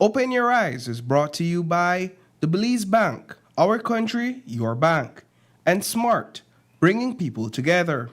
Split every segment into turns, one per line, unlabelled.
Open Your Eyes is brought to you by the Belize Bank, our country, your bank, and Smart, bringing people together.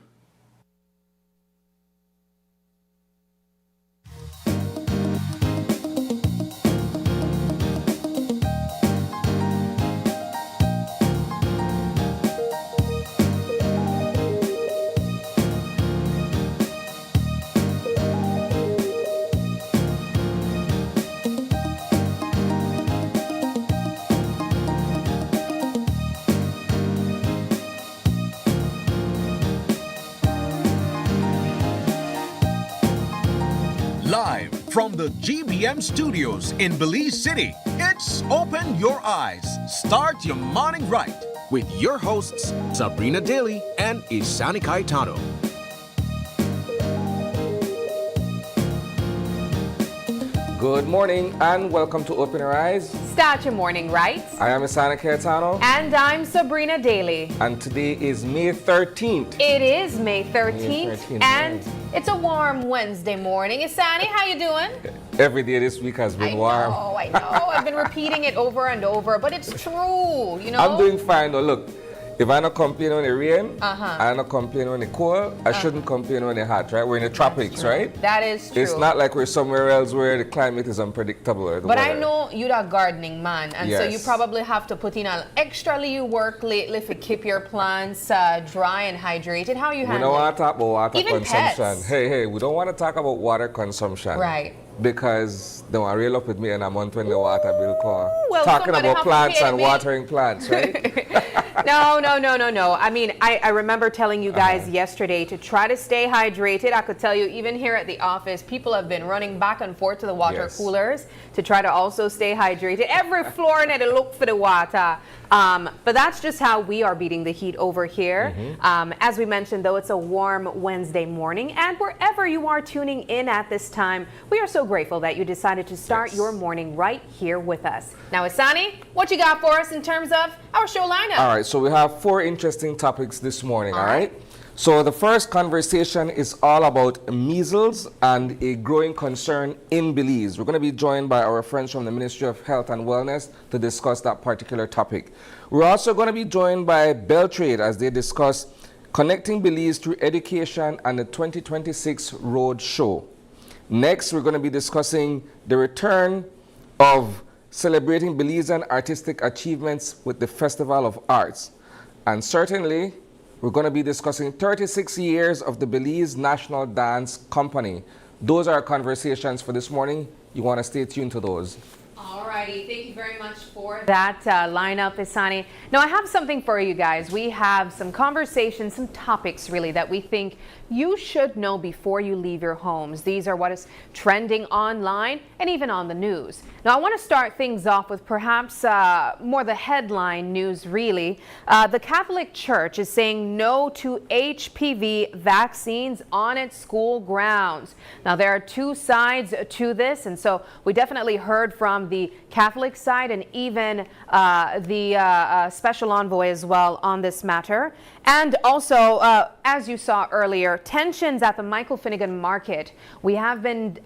Live from the GBM studios in Belize City, it's Open Your Eyes. Start your morning right with your hosts, Sabrina Daly and Isani Caetano.
Good morning and welcome to Open Your Eyes.
Start your morning right.
I am Isani Caetano.
And I'm Sabrina Daly.
And today is May 13th.
It is May 13th,
May 13th,
and it's a warm Wednesday morning. Isani, how you doing?
Every day this week has been warm.
I know. I've been repeating it over and over, but it's true, you know?
I'm doing fine though. Look, if I don't complain when it rain,
Uh-huh.
I don't complain when it cold, I shouldn't complain when it's hot, right? We're in the tropics, right?
That is true.
It's not like we're somewhere else where the climate is unpredictable. Or the
But
weather.
I know you're a gardening man, and so you
Yes.
probably have to put in an extra little work lately to keep your plants dry and hydrated. How you
We
handle
don't
it?
want to talk about water
Even
consumption.
pets.
Hey, we don't want to talk about water consumption.
Right.
Because they want to reel up with me and I'm on 20 water bill call.
Well,
Talking
somebody
about
have to
plants
pay
and
me.
watering plants, right?
No. I mean, I remember telling you guys yesterday to try to stay hydrated. I could tell you, even here at the office, people have been running back and forth to the water
Yes.
coolers to try to also stay hydrated. Every floor need to look for the water. But that's just how we are beating the heat over here. As we mentioned, though, it's a warm Wednesday morning. And wherever you are tuning in at this time, we are so grateful that you decided to start your morning right here with us. Now, Isani, what you got for us in terms of our show lineup?
All right, so we have 4 interesting topics this morning, all right? So the first conversation is all about measles and a growing concern in Belize. We're going to be joined by our friends from the Ministry of Health and Wellness to discuss that particular topic. We're also going to be joined by BELTRAIDE as they discuss connecting Belize through education and the 2026 Road Show. Next, we're going to be discussing the return of celebrating Belizean artistic achievements with the Festival of Arts. And certainly, we're going to be discussing 36 years of the Belize National Dance Company. Those are our conversations for this morning. You want to stay tuned to those.
Alrighty, thank you very much for that lineup, Isani. Now, I have something for you guys. We have some conversations, some topics really that we think you should know before you leave your homes. These are what is trending online and even on the news. Now, I want to start things off with perhaps more the headline news, really. The Catholic Church is saying no to HPV vaccines on its school grounds. Now, there are 2 sides to this, and so we definitely heard from the Catholic side and even the special envoy as well on this matter. And also, as you saw earlier, tensions at the Michael Finnegan Market. We have been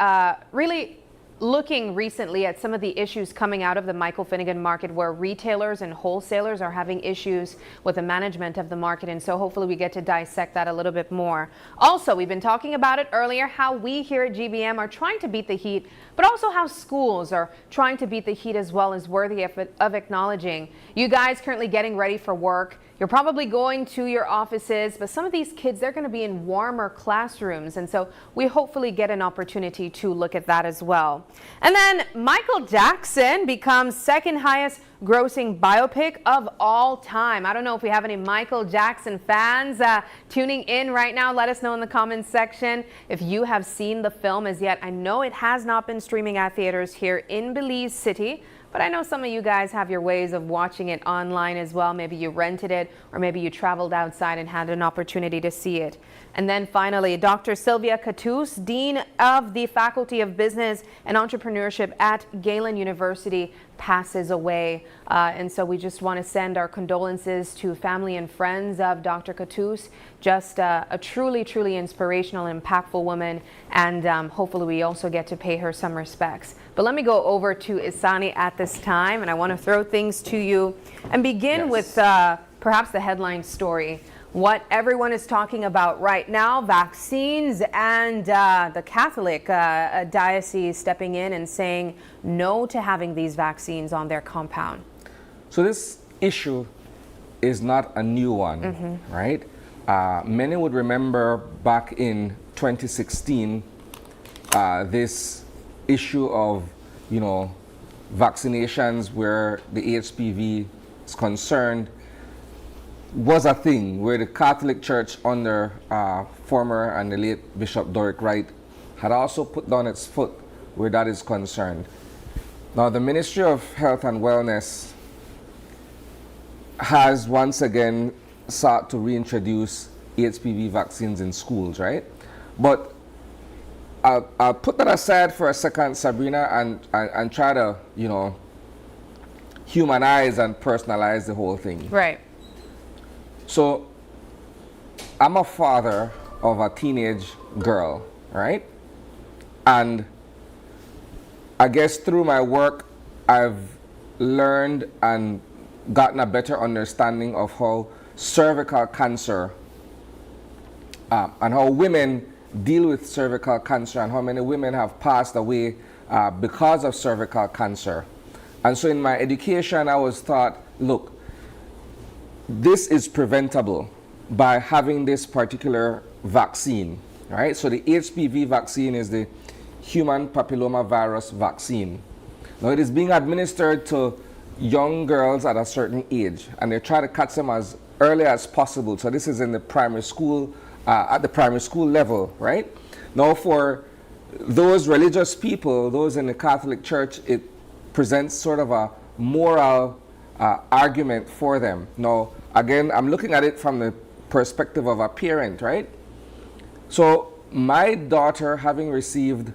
really looking recently at some of the issues coming out of the Michael Finnegan Market, where retailers and wholesalers are having issues with the management of the market, and so hopefully we get to dissect that a little bit more. Also, we've been talking about it earlier, how we here at GBM are trying to beat the heat, but also how schools are trying to beat the heat as well, is worthy of acknowledging. You guys currently getting ready for work. You're probably going to your offices, but some of these kids, they're going to be in warmer classrooms. And so we hopefully get an opportunity to look at that as well. And then Michael Jackson becomes second highest grossing biopic of all time. I don't know if we have any Michael Jackson fans tuning in right now. Let us know in the comments section if you have seen the film as yet. I know it has not been streaming at theaters here in Belize City, but I know some of you guys have your ways of watching it online as well. Maybe you rented it, or maybe you traveled outside and had an opportunity to see it. And then finally, Dr. Sylvia Catus, Dean of the Faculty of Business and Entrepreneurship at Galen University, passes away. And so we just want to send our condolences to family and friends of Dr. Katus. Just a truly, truly inspirational, impactful woman. And hopefully we also get to pay her some respects. But let me go over to Isani at this time. And I want to throw things to you and begin with perhaps the headline story. What everyone is talking about right now, vaccines, and the Catholic diocese stepping in and saying no to having these vaccines on their compound.
So this issue is not a new one, right? Many would remember back in 2016, this issue of, vaccinations where the HPV is concerned was a thing where the Catholic Church under former and the late Bishop Doric Wright had also put down its foot where that is concerned. Now the Ministry of Health and Wellness has once again sought to reintroduce HPV vaccines in schools, right? But I'll put that aside for a second, Sabrina, and try to, humanize and personalize the whole thing.
Right.
So, I'm a father of a teenage girl, right? And I guess through my work, I've learned and gotten a better understanding of how cervical cancer and how women deal with cervical cancer and how many women have passed away because of cervical cancer. And so in my education, I was taught, look, this is preventable by having this particular vaccine, right? So the HPV vaccine is the human papillomavirus vaccine. Now it is being administered to young girls at a certain age, and they try to catch them as early as possible. So this is in the primary school, at the primary school level, right? Now for those religious people, those in the Catholic Church, it presents sort of a moral argument for them. Now, again, I'm looking at it from the perspective of a parent, right? So my daughter having received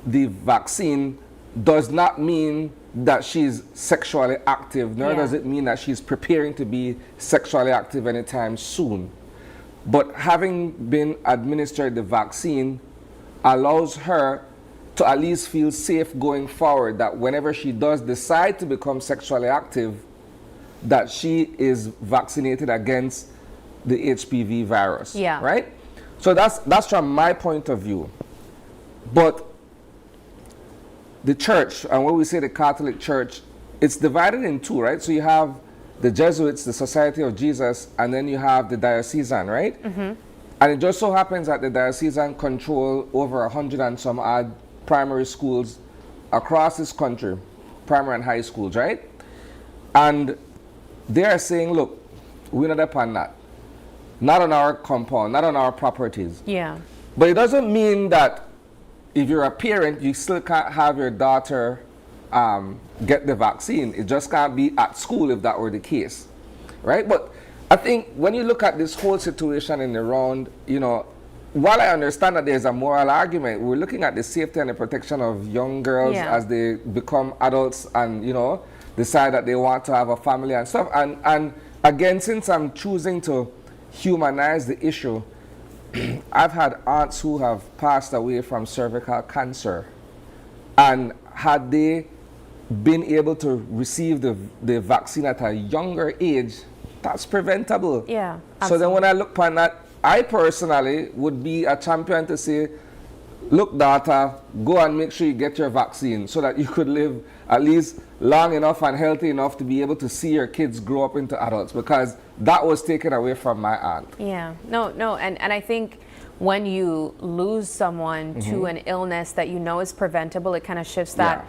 the vaccine does not mean that she's sexually active, nor does it mean that she's preparing to be sexually active anytime soon. But having been administered the vaccine allows her to at least feel safe going forward, that whenever she does decide to become sexually active, that she is vaccinated against the HPV virus, right? So that's from my point of view. But the church, and when we say the Catholic Church, it's divided in two, right? So you have the Jesuits, the Society of Jesus, and then you have the diocesan, right? And it just so happens that the diocesan control over 100 and some odd primary schools across this country, primary and high schools, right? And they are saying, look, we're not upon that. Not on our compound, not on our properties.
Yeah.
But it doesn't mean that if you're a parent, you still can't have your daughter get the vaccine. It just can't be at school if that were the case, right? But I think when you look at this whole situation in the round, while I understand that there's a moral argument, we're looking at the safety and the protection of young girls as they become adults and, decide that they want to have a family and stuff. And again, since I'm choosing to humanize the issue, I've had aunts who have passed away from cervical cancer. And had they been able to receive the vaccine at a younger age, that's preventable.
Yeah.
So then when I look upon that, I personally would be a champion to say, look, daughter, go and make sure you get your vaccine so that you could live at least long enough and healthy enough to be able to see your kids grow up into adults, because that was taken away from my aunt.
Yeah, no, and I think when you lose someone to an illness that is preventable, it kind of shifts that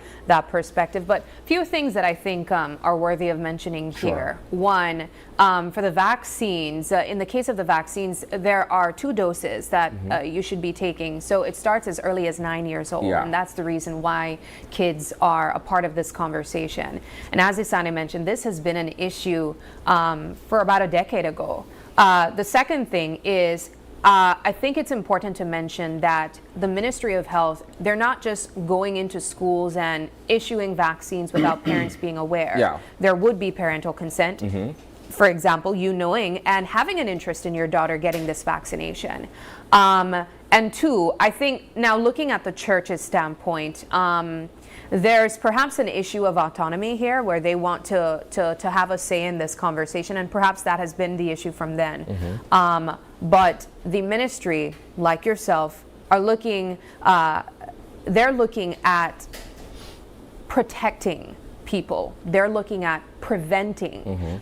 perspective. But a few things that I think are worthy of mentioning here. One, for the vaccines, in the case of the vaccines, there are 2 doses that you should be taking. So it starts as early as 9 years old, and that's the reason why kids are a part of this conversation. And as Isani mentioned, this has been an issue for about a decade ago. The second thing is, I think it's important to mention that the Ministry of Health, they're not just going into schools and issuing vaccines without parents being aware.
Yeah.
There would be parental consent. For example, you knowing and having an interest in your daughter getting this vaccination. And two, I think now looking at the church's standpoint, there's perhaps an issue of autonomy here where they want to have a say in this conversation, and perhaps that has been the issue from then. But the ministry, like yourself, are looking, they're looking at protecting people. They're looking at preventing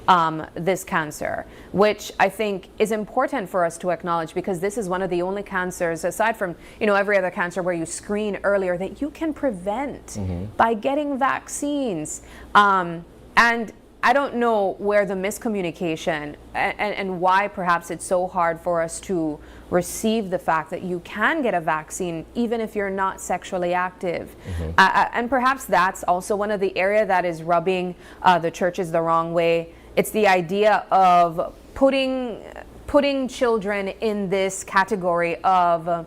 this cancer, which I think is important for us to acknowledge, because this is one of the only cancers, aside from every other cancer where you screen earlier, that you can prevent by getting vaccines. And I don't know where the miscommunication and why perhaps it's so hard for us to receive the fact that you can get a vaccine even if you're not sexually active. And perhaps that's also one of the area that is rubbing the churches the wrong way. It's the idea of putting children in this category of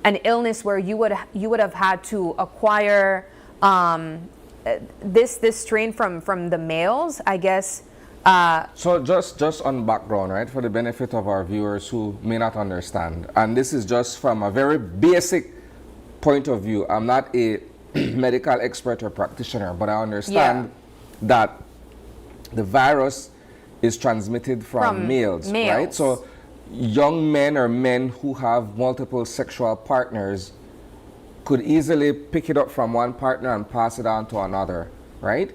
an illness where you would have had to acquire this strain from the males, I guess.
So just on background, right, for the benefit of our viewers who may not understand, and this is just from a very basic point of view. I'm not a medical expert or practitioner, but I understand that the virus is transmitted from males, right? So young men or men who have multiple sexual partners could easily pick it up from one partner and pass it on to another, right?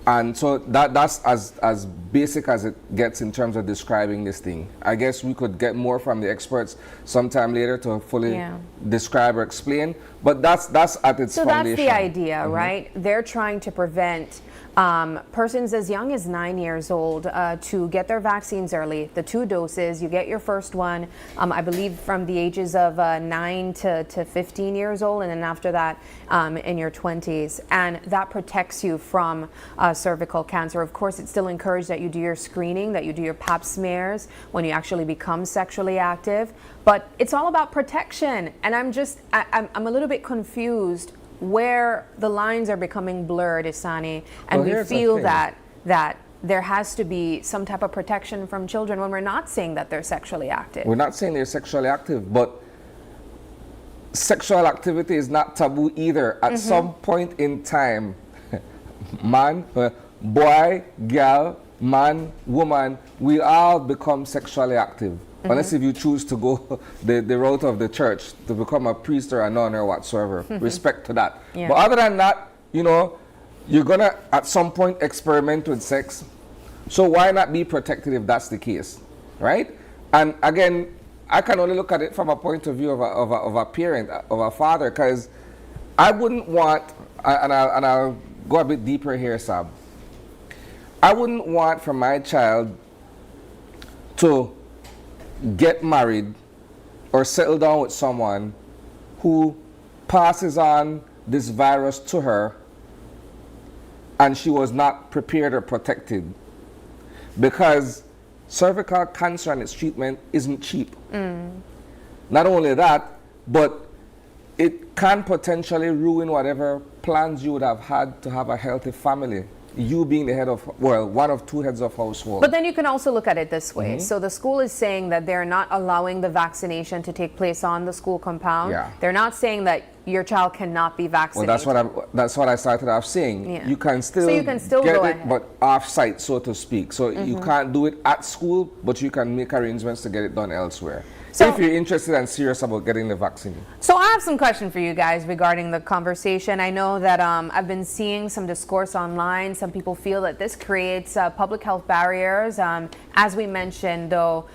And so that's as basic as it gets in terms of describing this thing. I guess we could get more from the experts sometime later to fully describe or explain, but that's at its foundation. So
that's the idea, right? They're trying to prevent persons as young as 9 years old to get their vaccines early. The 2 doses, you get your first one, I believe from the ages of 9 to 15 years old, and then after that in your 20s. And that protects you from cervical cancer. Of course, it's still encouraged that you do your screening, that you do your pap smears when you actually become sexually active. But it's all about protection. And I'm a little bit confused where the lines are becoming blurred, Isani, and we feel that there has to be some type of protection from children when we're not saying that they're sexually active.
We're not saying they're sexually active, but sexual activity is not taboo either. At some point in time, man, boy, girl, man, woman, we all become sexually active. Unless if you choose to go the route of the church to become a priest or a nun or whatsoever. Respect to that. But other than that, you're gonna at some point experiment with sex. So why not be protected if that's the case, right? And again, I can only look at it from a point of view of a parent, of a father, because I wouldn't want, and I'll go a bit deeper here, Sab. I wouldn't want for my child to get married or settle down with someone who passes on this virus to her and she was not prepared or protected, because cervical cancer and its treatment isn't cheap. Not only that, but it can potentially ruin whatever plans you would have had to have a healthy family. You being the head of, well, one of 2 heads of household.
But then you can also look at it this way. So the school is saying that they're not allowing the vaccination to take place on the school compound. They're not saying that your child cannot be vaccinated.
Well, that's what I started off saying. You can still, get
go
it,
ahead.
but off-site, so to speak. So you can't do it at school, but you can make arrangements to get it done elsewhere. So if you're interested and serious about getting the vaccine.
So I have some questions for you guys regarding the conversation. I know that I've been seeing some discourse online. Some people feel that this creates public health barriers. As we mentioned, though,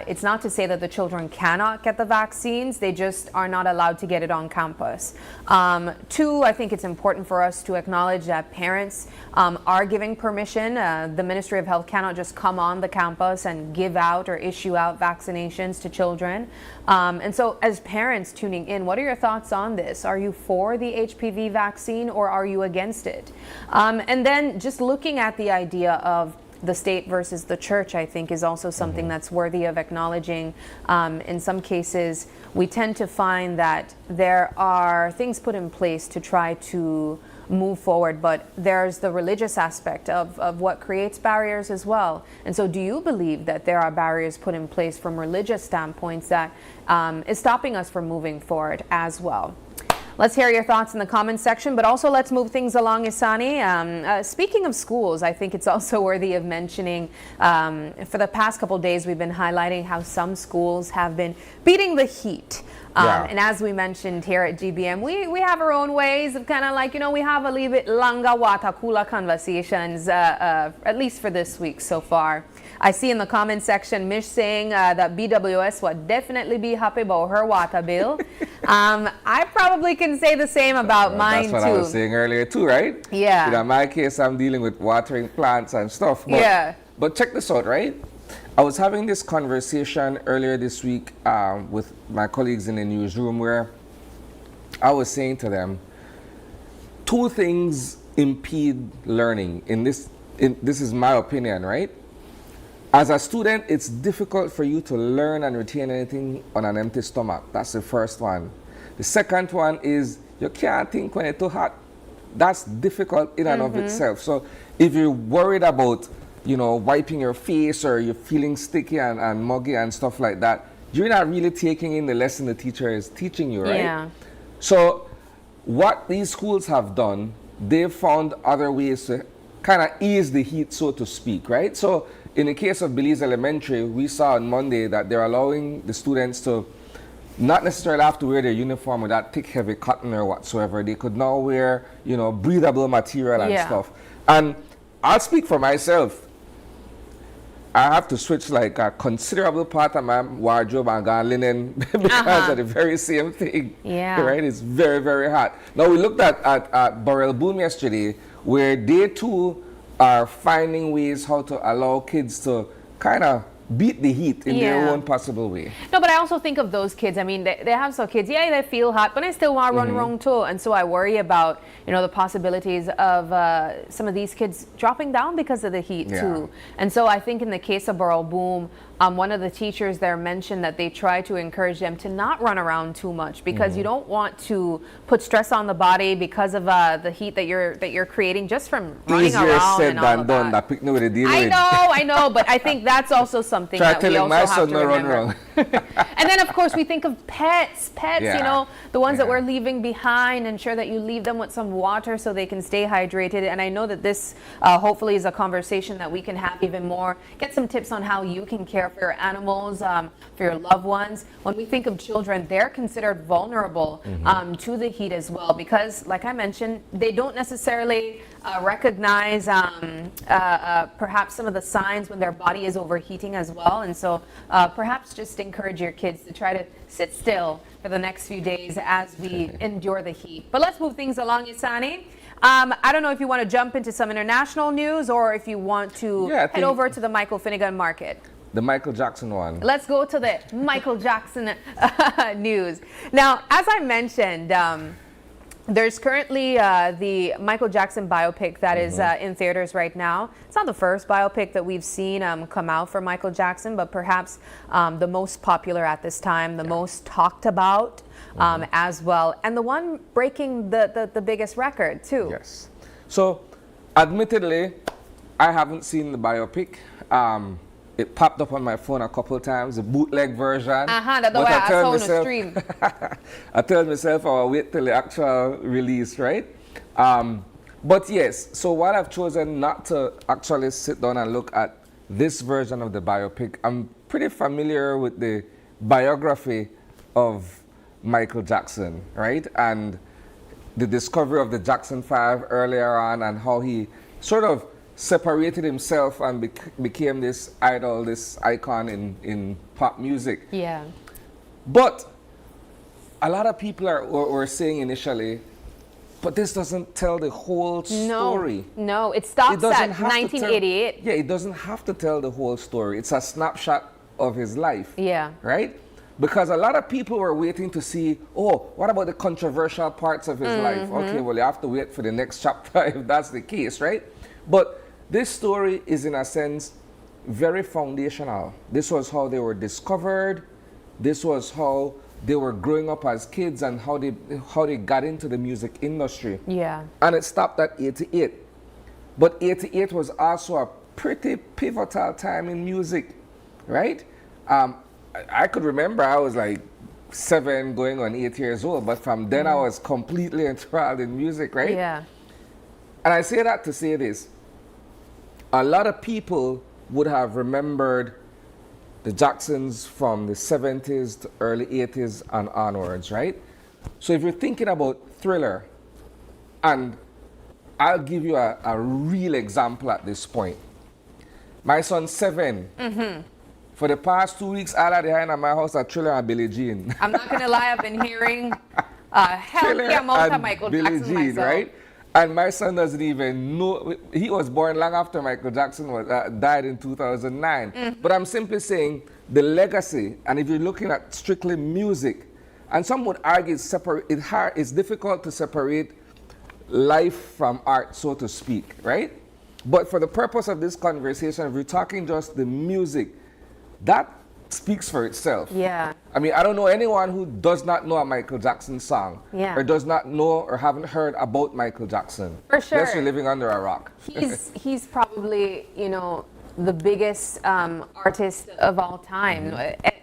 it's not to say that the children cannot get the vaccines. They just are not allowed to get it on campus. 2, I think it's important for us to acknowledge that parents are giving permission. The Ministry of Health cannot just come on the campus and give out or issue out vaccinations to children. And so as parents tuning in, what are your thoughts on this? Are you for the HPV vaccine or are you against it? And then just looking at the idea of the state versus the church, I think, is also something that's worthy of acknowledging. In some cases, we tend to find that there are things put in place to try to move forward, but there's the religious aspect of what creates barriers as well. And so do you believe that there are barriers put in place from religious standpoints that is stopping us from moving forward as well? Let's hear your thoughts in the comments section, but also let's move things along, Isani. Speaking of schools, I think it's also worthy of mentioning, for the past couple of days, we've been highlighting how some schools have been beating the heat. And as we mentioned here at GBM, we have our own ways of kind of like, we have a little bit longer water cooler conversations, at least for this week so far. I see in the comment section Mish saying that BWS would definitely be happy about her water bill. I probably can say the same about mine too.
That's what I was saying earlier too, right?
Yeah.
In my case, I'm dealing with watering plants and stuff. But,
yeah.
But check this out, right? I was having this conversation earlier this week with my colleagues in the newsroom where I was saying to them, two things impede learning. This is my opinion, right? As a student, it's difficult for you to learn and retain anything on an empty stomach. That's the first one. The second one is you can't think when it's too hot. That's difficult in and of itself. So if you're worried about, wiping your face or you're feeling sticky and muggy and stuff like that, you're not really taking in the lesson the teacher is teaching you, right?
Yeah.
So what these schools have done, they've found other ways to kind of ease the heat, so to speak, right? So in the case of Belize Elementary, we saw on Monday that they're allowing the students to not necessarily have to wear their uniform with that thick, heavy cotton or whatsoever. They could now wear, breathable material and stuff. And I'll speak for myself. I have to switch like a considerable part of my wardrobe and go linen because of the very same thing.
Yeah.
Right? It's very, very hot. Now, we looked at Burrell Boom yesterday, where they too are finding ways how to allow kids to kind of beat the heat in their own possible way.
No, but I also think of those kids. I mean, they have some kids, they feel hot, but they still want to run around too. And so I worry about, the possibilities of some of these kids dropping down because of the heat too. And so I think in the case of Burrell Boom, one of the teachers there mentioned that they try to encourage them to not run around too much because you don't want to put stress on the body because of the heat that you're creating just from running around
said
and all
than
of
done.
that.
That with the
I know, but I think that's also something that we also have to remember. And then, of course, we think of pets, the ones that we're leaving behind. Ensure that you leave them with some water so they can stay hydrated. And I know that this hopefully is a conversation that we can have even more. Get some tips on how you can care for your animals, for your loved ones. When we think of children, they're considered vulnerable to the heat as well because, like I mentioned, they don't necessarily recognize perhaps some of the signs when their body is overheating as well. And so perhaps just encourage your kids to try to sit still for the next few days as we endure the heat. But let's move things along, Isani. I don't know if you want to jump into some international news or if you want to head over to the Michael Finnegan market.
The Michael Jackson one.
Let's go to the Michael Jackson news. Now, as I mentioned, there's currently the Michael Jackson biopic that is in theaters right now. It's not the first biopic that we've seen come out for Michael Jackson, but perhaps the most popular at this time, the most talked about as well, and the one breaking the biggest record too.
Yes. So, admittedly, I haven't seen the biopic. It popped up on my phone a couple of times, the bootleg version.
That's the way I saw on the stream.
I told myself I'll wait till the actual release, right? But yes, so while I've chosen not to actually sit down and look at this version of the biopic, I'm pretty familiar with the biography of Michael Jackson, right? And the discovery of the Jackson 5 earlier on and how he sort of separated himself and became this idol, this icon in pop music.
Yeah.
But a lot of people were saying initially, but this doesn't tell the whole story.
No, it stops at 1988.
It doesn't have to tell the whole story. It's a snapshot of his life.
Yeah.
Right? Because a lot of people were waiting to see, what about the controversial parts of his life? Okay, well, you have to wait for the next chapter if that's the case, right? But this story is in a sense very foundational. This was how they were discovered. This was how they were growing up as kids and how they got into the music industry.
Yeah.
And it stopped at 88. But 88 was also a pretty pivotal time in music, right? I could remember I was like 7 going on 8 years old, but from then I was completely enthralled in music, right?
Yeah.
And I say that to say this. A lot of people would have remembered the Jacksons from the 70s to early 80s and onwards, right? So if you're thinking about Thriller, and I'll give you a real example at this point. My son's 7. For the past 2 weeks, all I had in my house are Thriller and Billie Jean.
I'm not going to lie, I've been hearing a healthy amount of Michael
Billie
Jackson
Jean,
myself.
right? And my son doesn't even know. He was born long after Michael Jackson died in 2009. But I'm simply saying the legacy, and if you're looking at strictly music, and some would argue it's difficult to separate life from art, so to speak, right? But for the purpose of this conversation, if we're talking just the music, that speaks for itself.
Yeah.
I mean, I don't know anyone who does not know a Michael Jackson song.
Yeah.
Or does not know or haven't heard about Michael Jackson.
For sure.
Unless you're living under a rock.
He's probably, you know, the biggest artist of all time.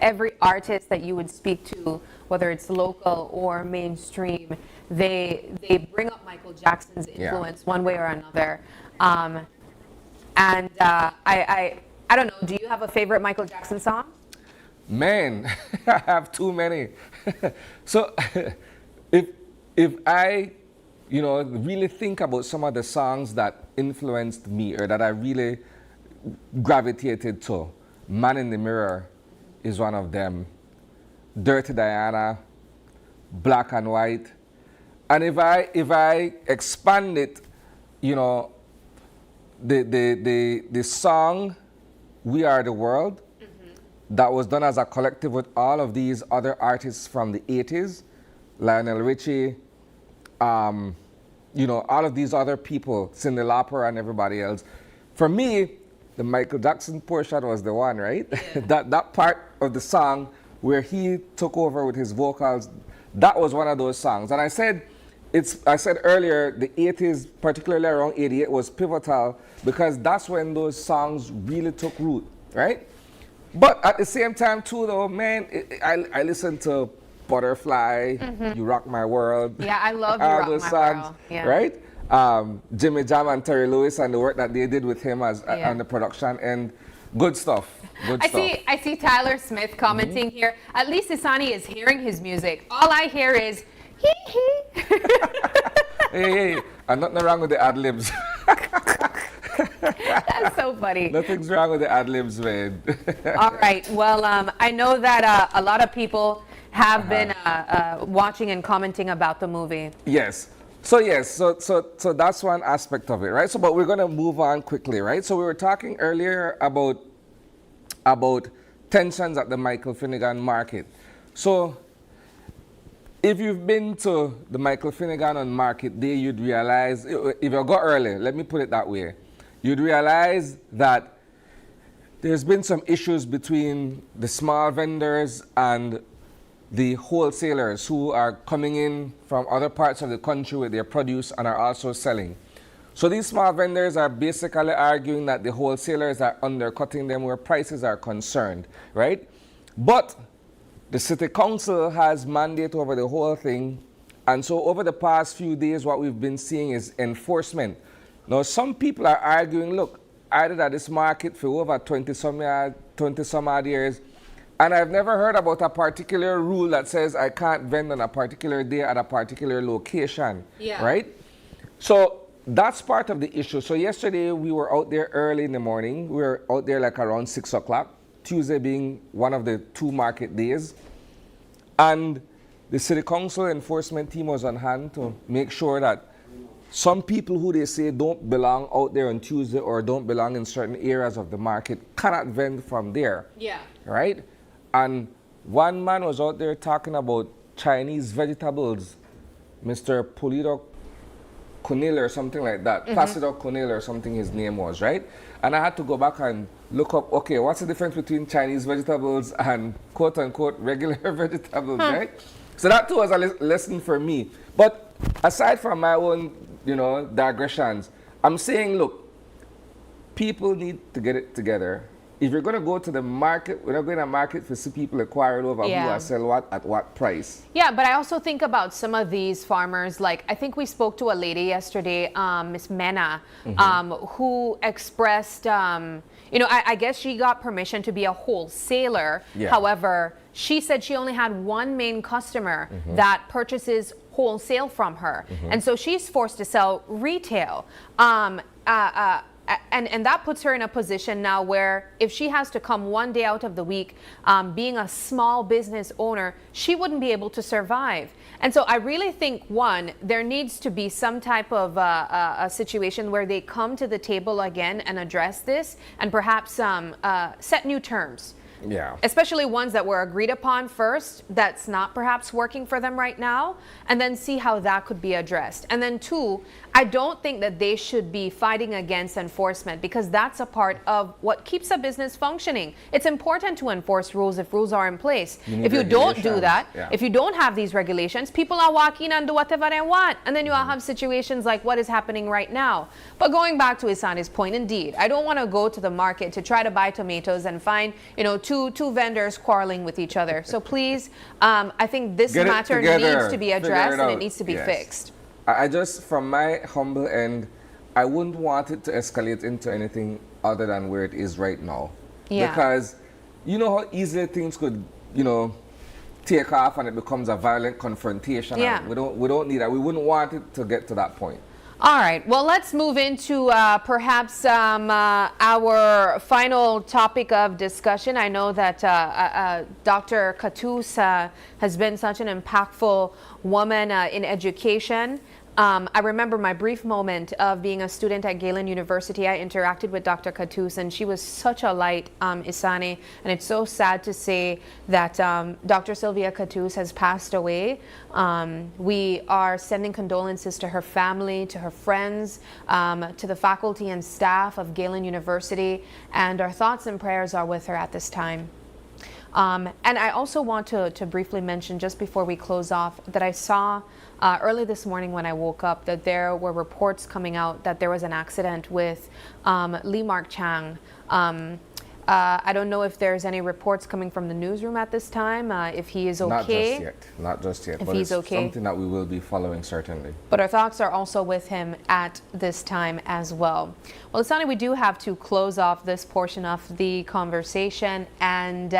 Every artist that you would speak to, whether it's local or mainstream, they bring up Michael Jackson's influence one way or another. I don't know, do you have a favorite Michael Jackson song?
Man, I have too many. So if I, you know, really think about some of the songs that influenced me or that I really gravitated to, Man in the Mirror is one of them. Dirty Diana, Black and White. And if I expand it, you know, the song We Are the World, that was done as a collective with all of these other artists from the 80s, Lionel Richie, you know, all of these other people, Cyndi Lauper and everybody else. For me, the Michael Jackson portion was the one, right?
Yeah.
that part of the song where he took over with his vocals, that was one of those songs. And I said earlier, the 80s, particularly around 88, was pivotal because that's when those songs really took root, right? But at the same time, too, though, man, I listen to Butterfly, You Rock My World.
Yeah, I love You
all
Rock
those
My
songs,
World. Yeah.
Right? Jimmy Jam and Terry Lewis and the work that they did with him as on the production, and good stuff. Good stuff.
I see Tyler Smith commenting here. At least Isani is hearing his music. All I hear is hee hee.
Hey, and nothing wrong with the ad libs.
That's so funny.
Nothing's wrong with the ad libs, man.
All right. Well, I know that a lot of people have been watching and commenting about the movie.
Yes. So that's one aspect of it, right? So, but we're gonna move on quickly, right? So we were talking earlier about tensions at the Michael Finnegan market. So if you've been to the Michael Finnegan on Market Day, you'd realize, if you go early, let me put it that way, you'd realize that there's been some issues between the small vendors and the wholesalers who are coming in from other parts of the country with their produce and are also selling. So these small vendors are basically arguing that the wholesalers are undercutting them where prices are concerned, right? But the city council has mandate over the whole thing, and so over the past few days what we've been seeing is enforcement. Now some people are arguing, look, I did at this market for over 20 some odd years, and I've never heard about a particular rule that says I can't vend on a particular day at a particular location, right? So that's part of the issue. So yesterday we were out there early in the morning. We were out there like around 6 o'clock. Tuesday being one of the 2 market days. And the city council enforcement team was on hand to make sure that some people who they say don't belong out there on Tuesday or don't belong in certain areas of the market cannot vend from there. Yeah. Right? And one man was out there talking about Chinese vegetables. Mr. Pulido Conil or something like that. Placido Conil or something his name was, right? And I had to go back and look up, okay, what's the difference between Chinese vegetables and quote-unquote regular vegetables, right? So that too was a lesson for me. But aside from my own, digressions, I'm saying, look, people need to get it together. If you're going to go to the market, we're not going to market for see people acquired over who are sell what at what price.
Yeah, but I also think about some of these farmers. Like, I think we spoke to a lady yesterday, Miss Mena, who expressed, I guess she got permission to be a wholesaler. Yeah. However, she said she only had one main customer that purchases wholesale from her. And so she's forced to sell retail. And that puts her in a position now where if she has to come one day out of the week, being a small business owner, she wouldn't be able to survive. And so I really think, one, there needs to be some type of a situation where they come to the table again and address this and perhaps set new terms.
Yeah.
Especially ones that were agreed upon first, that's not perhaps working for them right now, and then see how that could be addressed. And then two, I don't think that they should be fighting against enforcement, because that's a part of what keeps a business functioning. It's important to enforce rules if rules are in place. If you don't do that, if you don't have these regulations, people are walking and do whatever they want. And then you all have situations like what is happening right now. But going back to Isani's point, indeed, I don't want to go to the market to try to buy tomatoes and find, two vendors quarreling with each other. So please, I think this matter needs to be addressed and it needs to be fixed.
I just, from my humble end, I wouldn't want it to escalate into anything other than where it is right now.
Yeah.
Because you know how easily things could, take off and it becomes a violent confrontation.
Yeah.
And we don't need that. We wouldn't want it to get to that point.
All right. Well, let's move into perhaps our final topic of discussion. I know that Dr. Katus has been such an impactful woman in education. I remember my brief moment of being a student at Galen University. I interacted with Dr. Katus, and she was such a light, Isani. And it's so sad to say that Dr. Sylvia Katus has passed away. We are sending condolences to her family, to her friends, to the faculty and staff of Galen University, and our thoughts and prayers are with her at this time. And I also want to briefly mention, just before we close off, that I saw early this morning when I woke up that there were reports coming out that there was an accident with Lee Mark Chang. I don't know if there's any reports coming from the newsroom at this time, if he is okay.
Not just yet.
If
but
he's
it's
okay.
Something that we will be following, certainly.
But our thoughts are also with him at this time as well. Well, Isani, we do have to close off this portion of the conversation and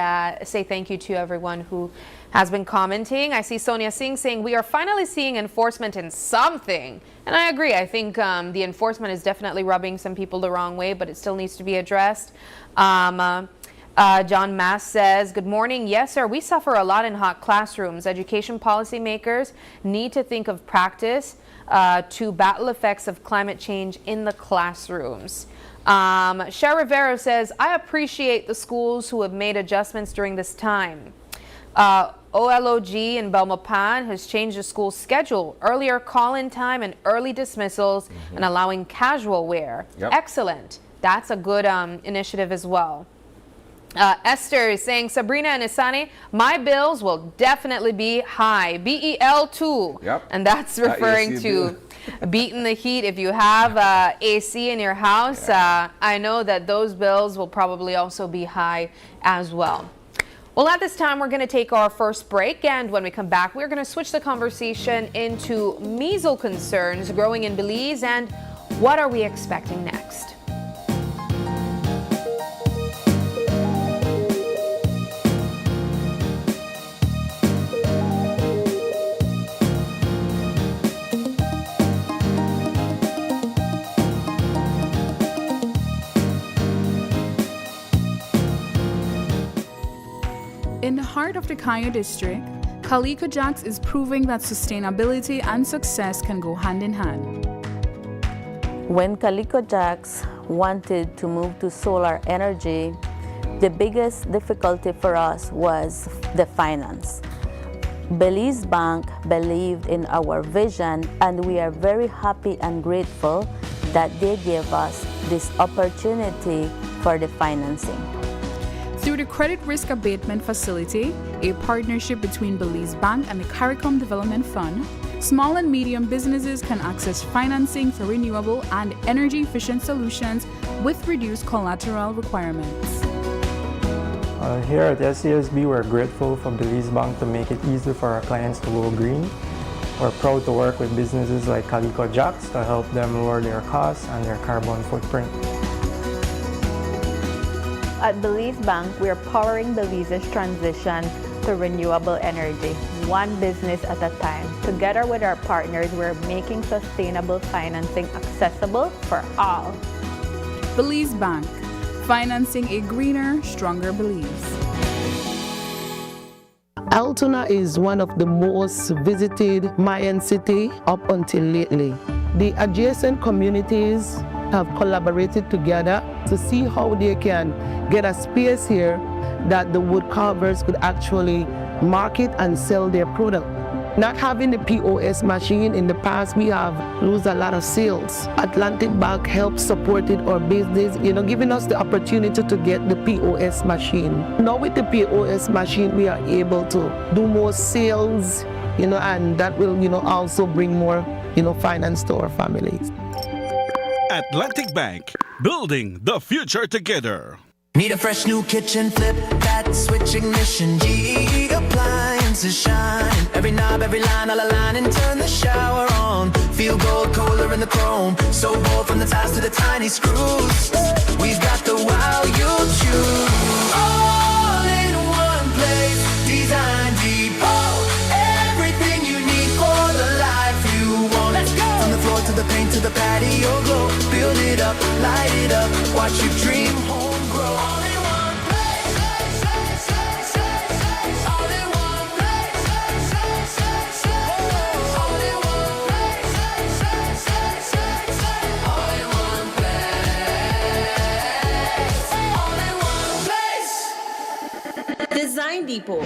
say thank you to everyone who has been commenting. I see Sonia Singh saying, we are finally seeing enforcement in something. And I agree. I think the enforcement is definitely rubbing some people the wrong way, but it still needs to be addressed. John Mass says, good morning. Yes, sir. We suffer a lot in hot classrooms. Education policymakers need to think of practice to battle effects of climate change in the classrooms. Cher Rivera says, I appreciate the schools who have made adjustments during this time. OLOG in Belmopan has changed the school schedule, earlier call-in time and early dismissals, and allowing casual wear.
Yep.
Excellent. That's a good initiative as well. Esther is saying, Sabrina and Isani, my bills will definitely be high. BEL2.
Yep.
And that's referring to beating the heat. If you have AC in your house, I know that those bills will probably also be high as well. Well, at this time, we're going to take our first break, and when we come back, we're going to switch the conversation into measles concerns growing in Belize and what are we expecting next.
In the heart of the Cayo district, Calico Jacks is proving that sustainability and success can go hand in hand.
When Calico Jacks wanted to move to solar energy, the biggest difficulty for us was the finance. Belize Bank believed in our vision, and we are very happy and grateful that they gave us this opportunity for the financing.
Through the Credit Risk Abatement Facility, a partnership between Belize Bank and the CARICOM Development Fund, small and medium businesses can access financing for renewable and energy-efficient solutions with reduced collateral requirements.
Here at SCSB, we're grateful for Belize Bank to make it easier for our clients to go green. We're proud to work with businesses like Calico Jacks to help them lower their costs and their carbon footprint.
At Belize Bank, we are powering Belize's transition to renewable energy, one business at a time. Together with our partners, we're making sustainable financing accessible for all.
Belize Bank, financing a greener, stronger Belize.
Altoona is one of the most visited Mayan city up until lately. The adjacent communities have collaborated together to see how they can get a space here that the wood carvers could actually market and sell their product. Not having the POS machine in the past, we have lost a lot of sales. Atlantic Bank helped supported our business, giving us the opportunity to get the POS machine. Now with the POS machine, we are able to do more sales, and that will, also bring more, finance to our families.
Atlantic Bank, building the future together.
Need a fresh new kitchen, flip that switch ignition. GE appliances shine. Every knob, every line, all align and turn the shower on. Feel gold, colder in the chrome. So bold from the tiles to the tiny screws. We've got the wow you choose. All in one place, Design Depot. Everything you need for the life you want. Let's go! From the floor to the paint to the patio glow. Build it up, light it up. Watch your dream home grow. All in one place. All in one place. All in one place. All in one place. All in one place.
Design Depot,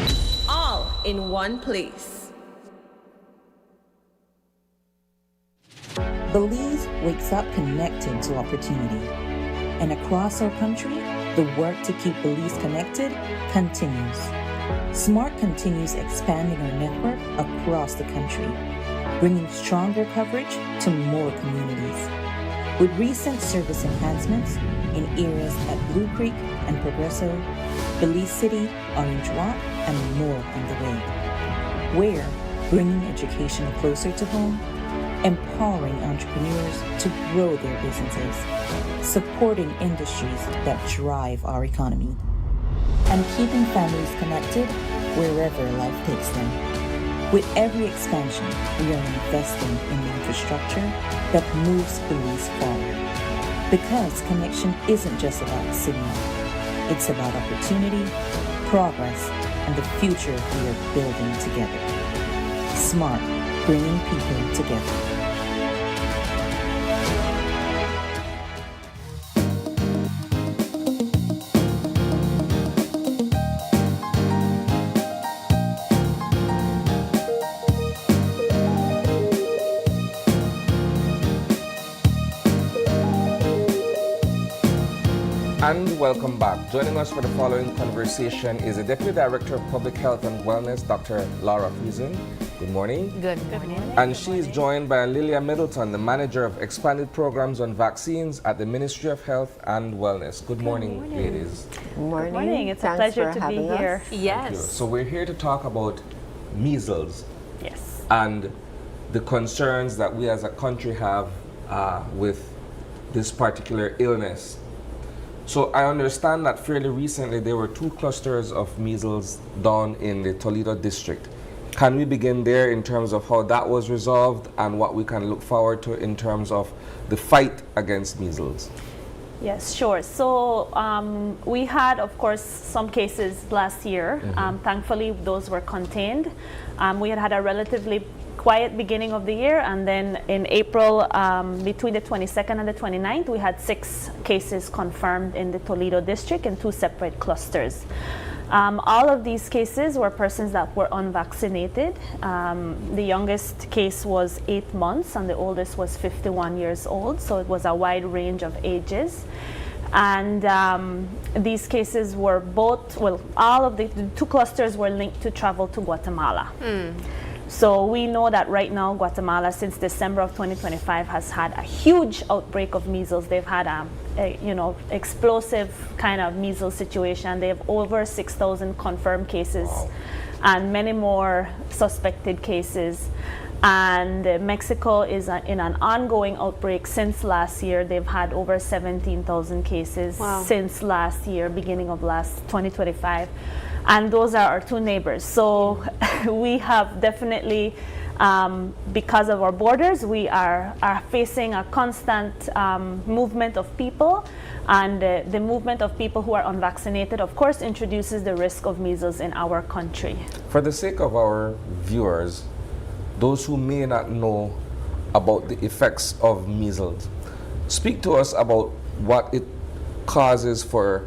all in one place.
Belize wakes up connected to opportunity. And across our country, the work to keep Belize connected continues. SMART continues expanding our network across the country, bringing stronger coverage to more communities. With recent service enhancements in areas at Blue Creek and Progresso, Belize City, Orange Walk, and more on the way. We're bringing education closer to home, empowering entrepreneurs to grow their businesses, supporting industries that drive our economy, and keeping families connected wherever life takes them. With every expansion, we are investing in the infrastructure that moves Belize forward. Because connection isn't just about signal, it's about opportunity, progress, and the future we are building together. SMART, bringing people together.
And welcome back. Joining us for the following conversation is the Deputy Director of Public Health and Wellness, Dr. Laura Friesen. Good morning.
Good morning.
And she is joined by Lilia Middleton, the Manager of Expanded Programs on Vaccines at the Ministry of Health and Wellness. Good morning, ladies.
Good morning.
Good morning. It's a pleasure to be here.
Thank you. So we're here to talk about measles.
Yes.
And the concerns that we as a country have with this particular illness. So I understand that fairly recently there were 2 clusters of measles down in the Toledo district. Can we begin there in terms of how that was resolved and what we can look forward to in terms of the fight against measles?
Yes, sure. So we had, of course, some cases last year. Thankfully, those were contained. We had a relatively quiet beginning of the year, and then in April, between the 22nd and the 29th, we had 6 cases confirmed in the Toledo district in 2 separate clusters. All of these cases were persons that were unvaccinated. The youngest case was 8 months and the oldest was 51 years old, so it was a wide range of ages. And these cases were both, well, all of the two clusters were linked to travel to Guatemala. So we know that right now Guatemala, since December of 2025, has had a huge outbreak of measles. They've had a explosive kind of measles situation. They have over 6,000 confirmed cases and many more suspected cases. And Mexico is in an ongoing outbreak since last year. They've had over 17,000 cases since last year, beginning of 2025. And those are our two neighbors. So we have definitely, because of our borders, we are facing a constant movement of people. And the movement of people who are unvaccinated, of course, introduces the risk of measles in our country.
For the sake of our viewers, those who may not know about the effects of measles, speak to us about what it causes for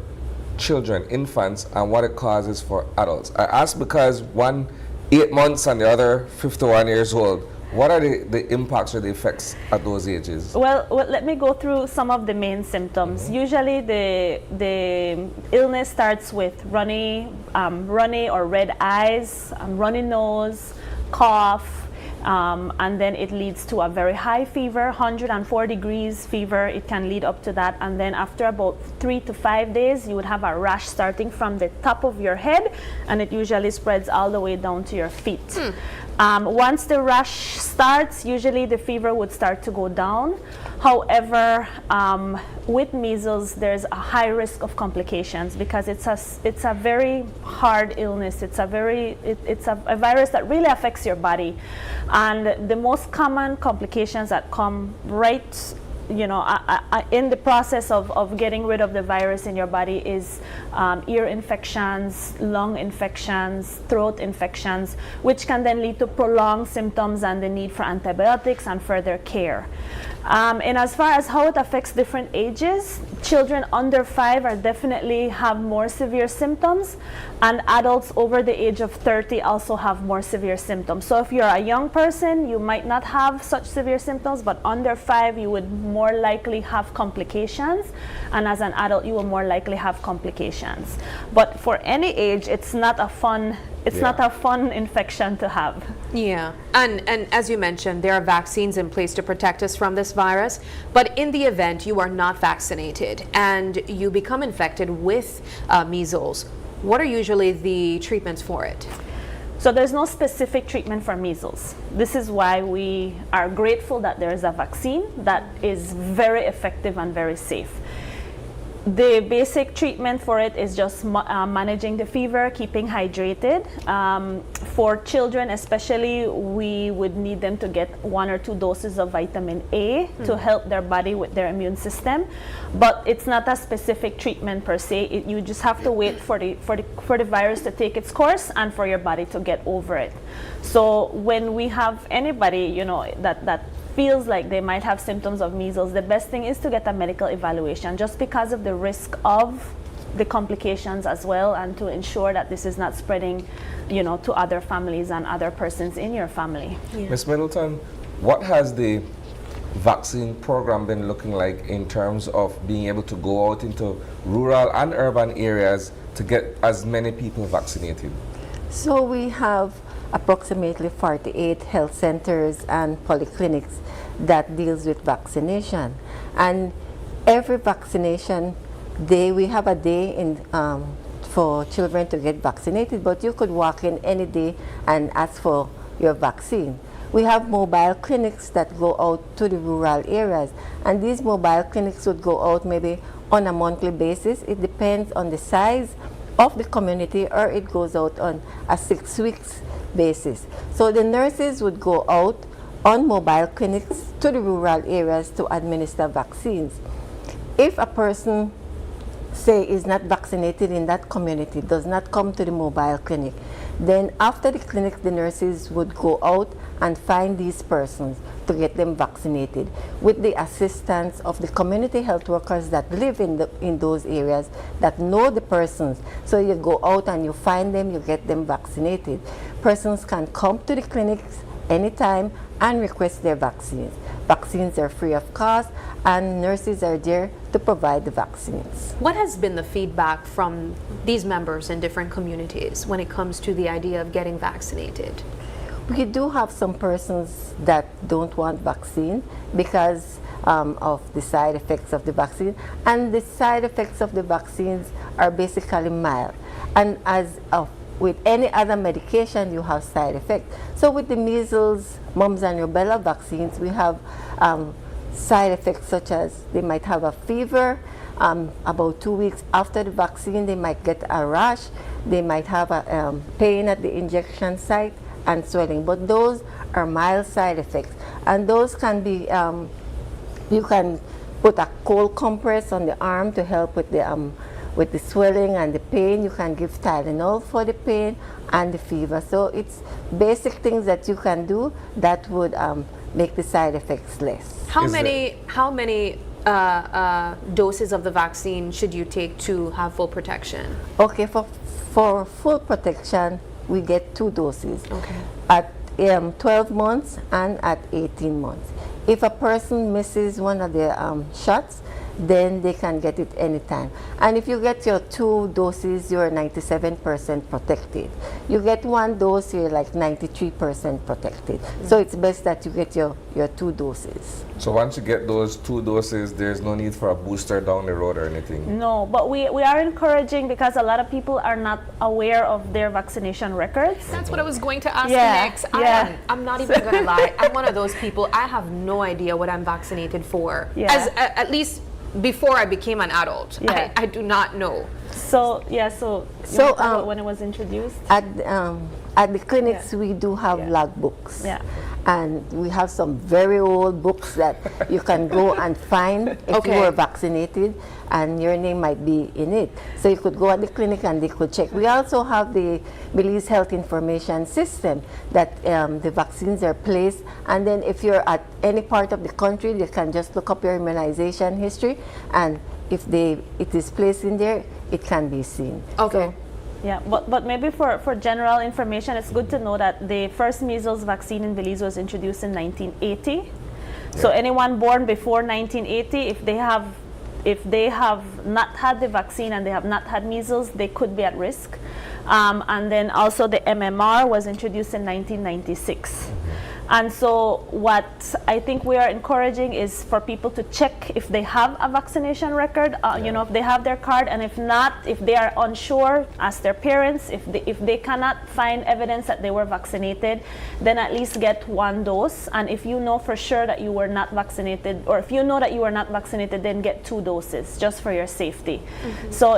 children, infants, and what it causes for adults. I ask because one 8 months and the other 51 years old. What are the impacts or the effects at those ages?
Well, let me go through some of the main symptoms. Usually the illness starts with runny or red eyes, runny nose, cough, and then it leads to a very high fever, 104 degrees fever. It can lead up to that. And then after about 3 to 5 days, you would have a rash starting from the top of your head, and it usually spreads all the way down to your feet. Once the rash starts, usually the fever would start to go down. However, with measles, there's a high risk of complications because it's a very hard illness. It's a virus that really affects your body. And the most common complications that come right in the process of getting rid of the virus in your body is ear infections, lung infections, throat infections, which can then lead to prolonged symptoms and the need for antibiotics and further care. And as far as how it affects different ages, children under 5 are definitely have more severe symptoms, and adults over the age of 30 also have more severe symptoms. So if you're a young person, you might not have such severe symptoms, but under 5, you would more likely have complications, and as an adult, you will more likely have complications. But for any age, it's not a fun infection to have.
Yeah, and as you mentioned, there are vaccines in place to protect us from this virus, but in the event you are not vaccinated and you become infected with measles, what are usually the treatments for it?
So there's no specific treatment for measles. This is why we are grateful that there is a vaccine that is very effective and very safe. The basic treatment for it is just managing the fever, keeping hydrated. For children especially, we would need them to get 1 or 2 doses of vitamin A to help their body with their immune system. But it's not a specific treatment per se. You just have to wait for the virus to take its course and for your body to get over it. So when we have anybody, that feels like they might have symptoms of measles, the best thing is to get a medical evaluation, just because of the risk of the complications as well, and to ensure that this is not spreading, to other families and other persons in your family.
Ms. Middleton, what has the vaccine program been looking like in terms of being able to go out into rural and urban areas to get as many people vaccinated?
So we have approximately 48 health centers and polyclinics that deals with vaccination, and every vaccination day we have a day in for children to get vaccinated, but you could walk in any day and ask for your vaccine. We have mobile clinics that go out to the rural areas, and these mobile clinics would go out maybe on a monthly basis. It depends on the size of the community, or it goes out on a 6 weeks basis. So the nurses would go out on mobile clinics to the rural areas to administer vaccines. If a person say is not vaccinated in that community, does not come to the mobile clinic, then after the clinic, the nurses would go out and find these persons to get them vaccinated with the assistance of the community health workers that live in those areas that know the persons. So you go out and you find them, you get them vaccinated. Persons can come to the clinics anytime and request their vaccines. Vaccines are free of cost, and nurses are there to provide the vaccines.
What has been the feedback from these members in different communities when it comes to the idea of getting vaccinated?
We do have some persons that don't want vaccine because of the side effects of the vaccine, and the side effects of the vaccines are basically mild. And as with any other medication, you have side effects. So with the measles, mumps, and rubella vaccines, we have side effects such as they might have a fever. About 2 weeks after the vaccine, they might get a rash. They might have a pain at the injection site and swelling. But those are mild side effects. And those can be, you can put a cold compress on the arm to help with the swelling and the pain. You can give Tylenol for the pain and the fever. So it's basic things that you can do that would make the side effects less.
How many doses of the vaccine should you take to have full protection?
Okay, for full protection, we get 2 doses.
Okay.
At 12 months and at 18 months. If a person misses one of the shots, then they can get it anytime. And if you get your 2 doses, you're 97% protected. You get 1 dose, you're like 93% protected. So it's best that you get your 2 doses.
So once you get those 2 doses, there's no need for a booster down the road or anything?
No, but we are encouraging, because a lot of people are not aware of their vaccination records.
That's what I was going to ask
Yeah,
next.
yeah.
I'm not even going to lie. I'm one of those people, I have no idea what I'm vaccinated for.
Yeah.
At least before I became an adult.
Yeah.
I do not know.
So you want to talk about when it was introduced?
At the clinics, we do have logbooks.
Yeah.
And we have some very old books that you can go and find if you were vaccinated, and your name might be in it. So you could go at the clinic and they could check. We also have the Belize Health Information System that the vaccines are placed, and then if you're at any part of the country, they can just look up your immunization history, and if it is placed in there, it can be seen.
Okay.
So,
yeah, but maybe for general information, it's good to know that the first measles vaccine in Belize was introduced in 1980. Yeah. So anyone born before 1980, if they have not had the vaccine and they have not had measles, they could be at risk. And then also the MMR was introduced in 1996. And so what I think we are encouraging is for people to check if they have a vaccination record, if they have their card, and if not, if they are unsure, ask their parents. If they cannot find evidence that they were vaccinated, then at least get 1 dose. And if you know for sure that you were not vaccinated, or if you know that you were not vaccinated, then get 2 doses just for your safety. So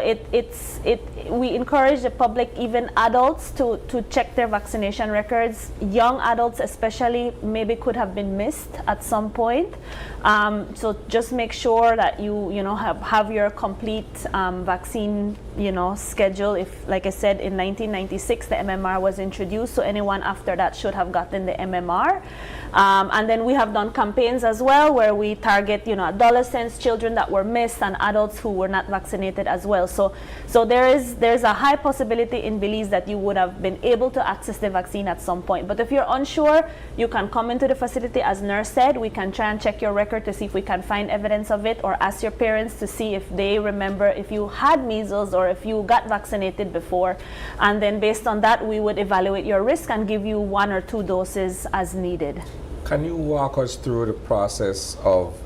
we encourage the public, even adults, to check their vaccination records. Young adults especially maybe could have been missed at some point. So just make sure that you have your complete vaccine schedule. If, like I said, in 1996 the MMR was introduced, so anyone after that should have gotten the MMR. And then we have done campaigns as well where we target adolescents, children that were missed, and adults who were not vaccinated as well. So there's a high possibility in Belize that you would have been able to access the vaccine at some point. But if you're unsure, you can come into the facility. As nurse said, we can try and check your record to see if we can find evidence of it, or ask your parents to see if they remember if you had measles or if you got vaccinated before. And then based on that, we would evaluate your risk and give you 1 or 2 doses as needed.
Can you walk us through the process of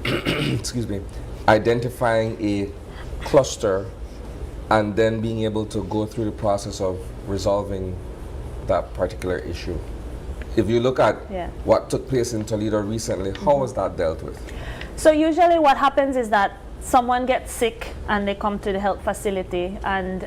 excuse me, identifying a cluster and then being able to go through the process of resolving that particular issue? If you look at what took place in Toledo recently, how was that dealt with?
So usually what happens is that someone gets sick and they come to the health facility, and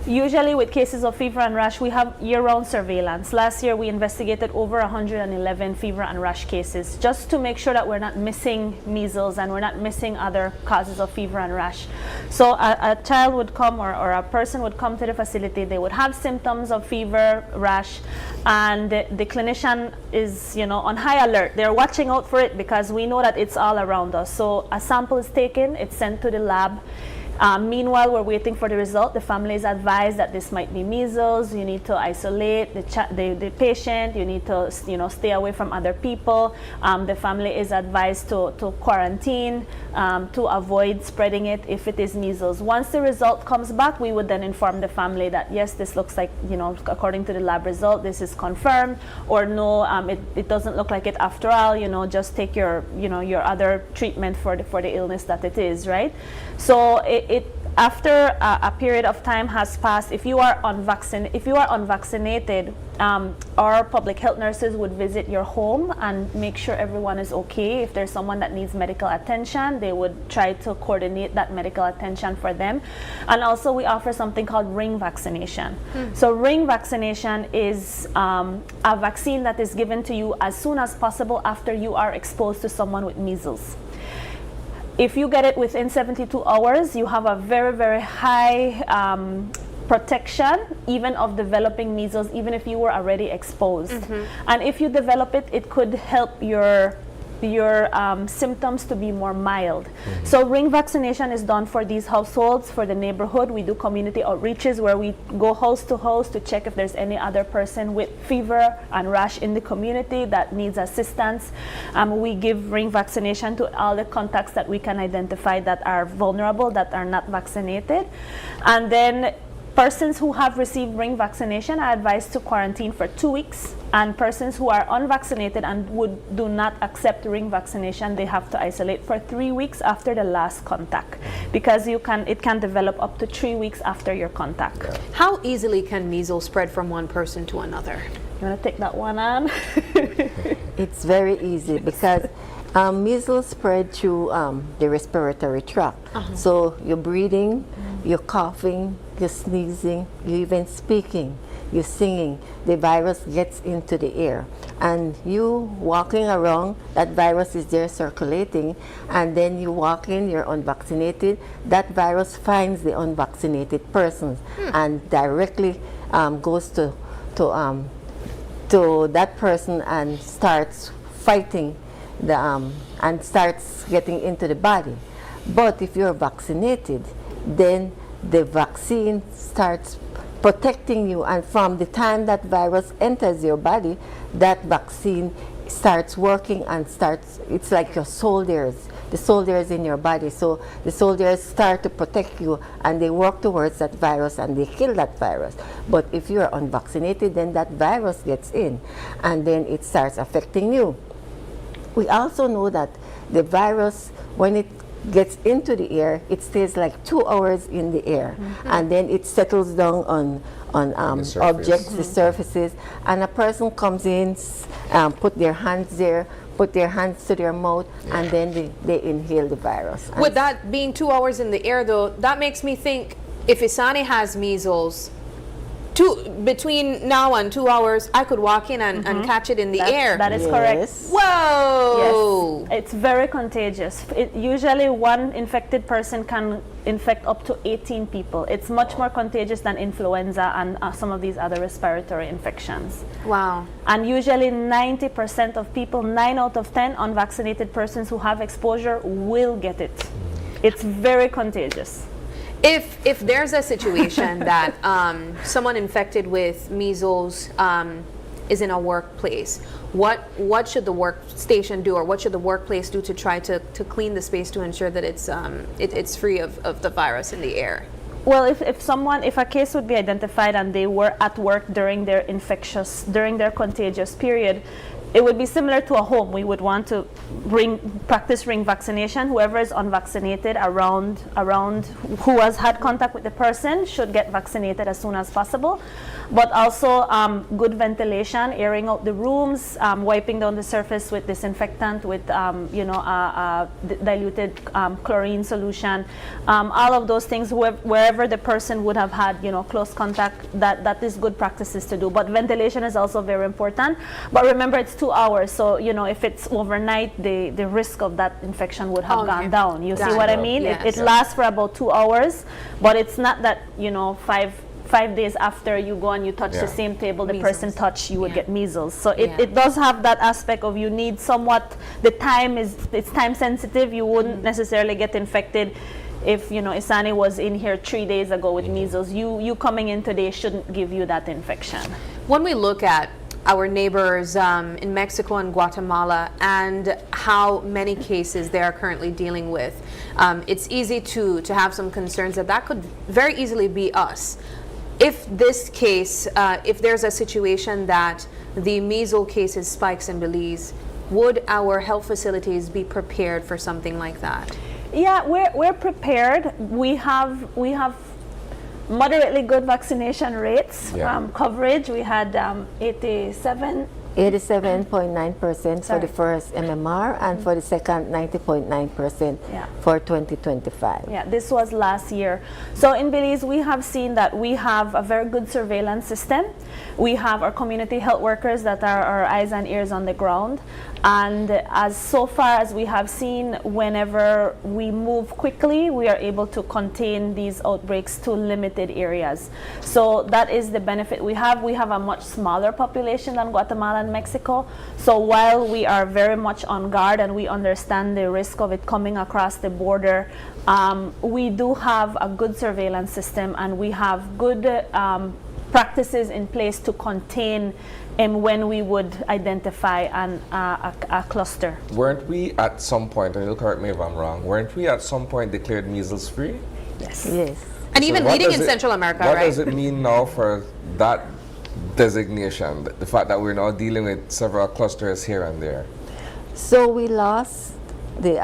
Usually with cases of fever and rash, we have year-round surveillance. Last year, we investigated over 111 fever and rash cases just to make sure that we're not missing measles and we're not missing other causes of fever and rash. So a child would come or a person would come to the facility, they would have symptoms of fever, rash, and the clinician is, on high alert. They're watching out for it because we know that it's all around us. So a sample is taken, it's sent to the lab. Meanwhile, we're waiting for the result. The family is advised that this might be measles. You need to isolate the patient. You need to, stay away from other people. The family is advised to quarantine to avoid spreading it if it is measles. Once the result comes back, we would then inform the family that yes, this looks like, according to the lab result, this is confirmed, or no, it doesn't look like it after all. Just take your, your other treatment for the illness that it is, right? So after a period of time has passed, if you are unvaccinated, our public health nurses would visit your home and make sure everyone is okay. If there's someone that needs medical attention, they would try to coordinate that medical attention for them. And also we offer something called ring vaccination. So ring vaccination is a vaccine that is given to you as soon as possible after you are exposed to someone with measles. If you get it within 72 hours, you have a very, very high protection, even of developing measles, even if you were already exposed. And if you develop it, it could help your symptoms to be more mild. So ring vaccination is done for these households, for the neighborhood. We do community outreaches where we go house to house to check if there's any other person with fever and rash in the community that needs assistance. We give ring vaccination to all the contacts that we can identify that are vulnerable, that are not vaccinated. And then persons who have received ring vaccination are advised to quarantine for 2 weeks, and persons who are unvaccinated and do not accept ring vaccination, they have to isolate for 3 weeks after the last contact, because it can develop up to 3 weeks after your contact.
How easily can measles spread from one person to another?
You want to take that one on?
It's very easy because measles spread through the respiratory tract. So you're breathing, you're coughing, you're sneezing, you're even speaking, you're singing. The virus gets into the air. And you walking around, that virus is there circulating, and then you walk in, you're unvaccinated, that virus finds the unvaccinated persons and directly goes to that person and starts fighting and starts getting into the body. But if you're vaccinated, then the vaccine starts protecting you, and from the time that virus enters your body, that vaccine starts working and it's like your soldiers, the soldiers in your body. So the soldiers start to protect you and they work towards that virus and they kill that virus. But if you're unvaccinated, then that virus gets in and then it starts affecting you. We also know that the virus, when it gets into the air, it stays like 2 hours in the air, and then it settles down on objects, the surfaces, and a person comes in, put their hands there, put their hands to their mouth, and then they inhale the virus.
With that being 2 hours in the air, though, that makes me think if Isani has measles, between now and 2 hours, I could walk in and catch it in the air.
That is correct.
Whoa!
Yes, it's very contagious. Usually one infected person can infect up to 18 people. It's much more contagious than influenza and some of these other respiratory infections.
Wow.
And usually 90% of people, 9 out of 10 unvaccinated persons who have exposure will get it. It's very contagious.
If there's a situation that someone infected with measles is in a workplace, what should the workstation do, or what should the workplace do to try to clean the space to ensure that it's free of the virus in the air?
Well, if a case would be identified and they were at work during their contagious period, it would be similar to a home. We would want to practice ring vaccination. Whoever is unvaccinated around who has had contact with the person should get vaccinated as soon as possible. But also good ventilation, airing out the rooms, wiping down the surface with disinfectant, with diluted chlorine solution. All of those things, wherever the person would have had close contact, that is good practices to do. But ventilation is also very important. But remember, it's 2 hours, so if it's overnight, the risk of that infection would have gone down. You see what I mean?
Yes.
It lasts for about 2 hours, but it's not that 5 days after you go and you touch the same table the person touched, you would get measles. So it does have that aspect of you need somewhat, it's time sensitive. You wouldn't necessarily get infected if Isani was in here 3 days ago with measles. You coming in today shouldn't give you that infection.
When we look at our neighbors in Mexico and Guatemala and how many cases they are currently dealing with, it's easy to have some concerns that could very easily be us. If this case, if there's a situation that the measles cases spikes in Belize, would our health facilities be prepared for something like that?
Yeah, we're prepared. We have moderately good vaccination rates, coverage. We had
87.9% for the first MMR, and for the second 90.9% for 2025.
Yeah, this was last year. So in Belize, we have seen that we have a very good surveillance system. We have our community health workers that are our eyes and ears on the ground. And as so far as we have seen, whenever we move quickly, we are able to contain these outbreaks to limited areas. So that is the benefit we have. We have a much smaller population than Guatemala and Mexico. So while we are very much on guard and we understand the risk of it coming across the border, we do have a good surveillance system, and we have good practices in place to contain when we would identify a cluster.
Weren't we at some point, and you'll correct me if I'm wrong, weren't we at some point declared measles free?
Yes.
Yes.
And even leading in Central America,
what
right?
What does it mean now for that designation, the fact that we're now dealing with several clusters here and there?
So we lost the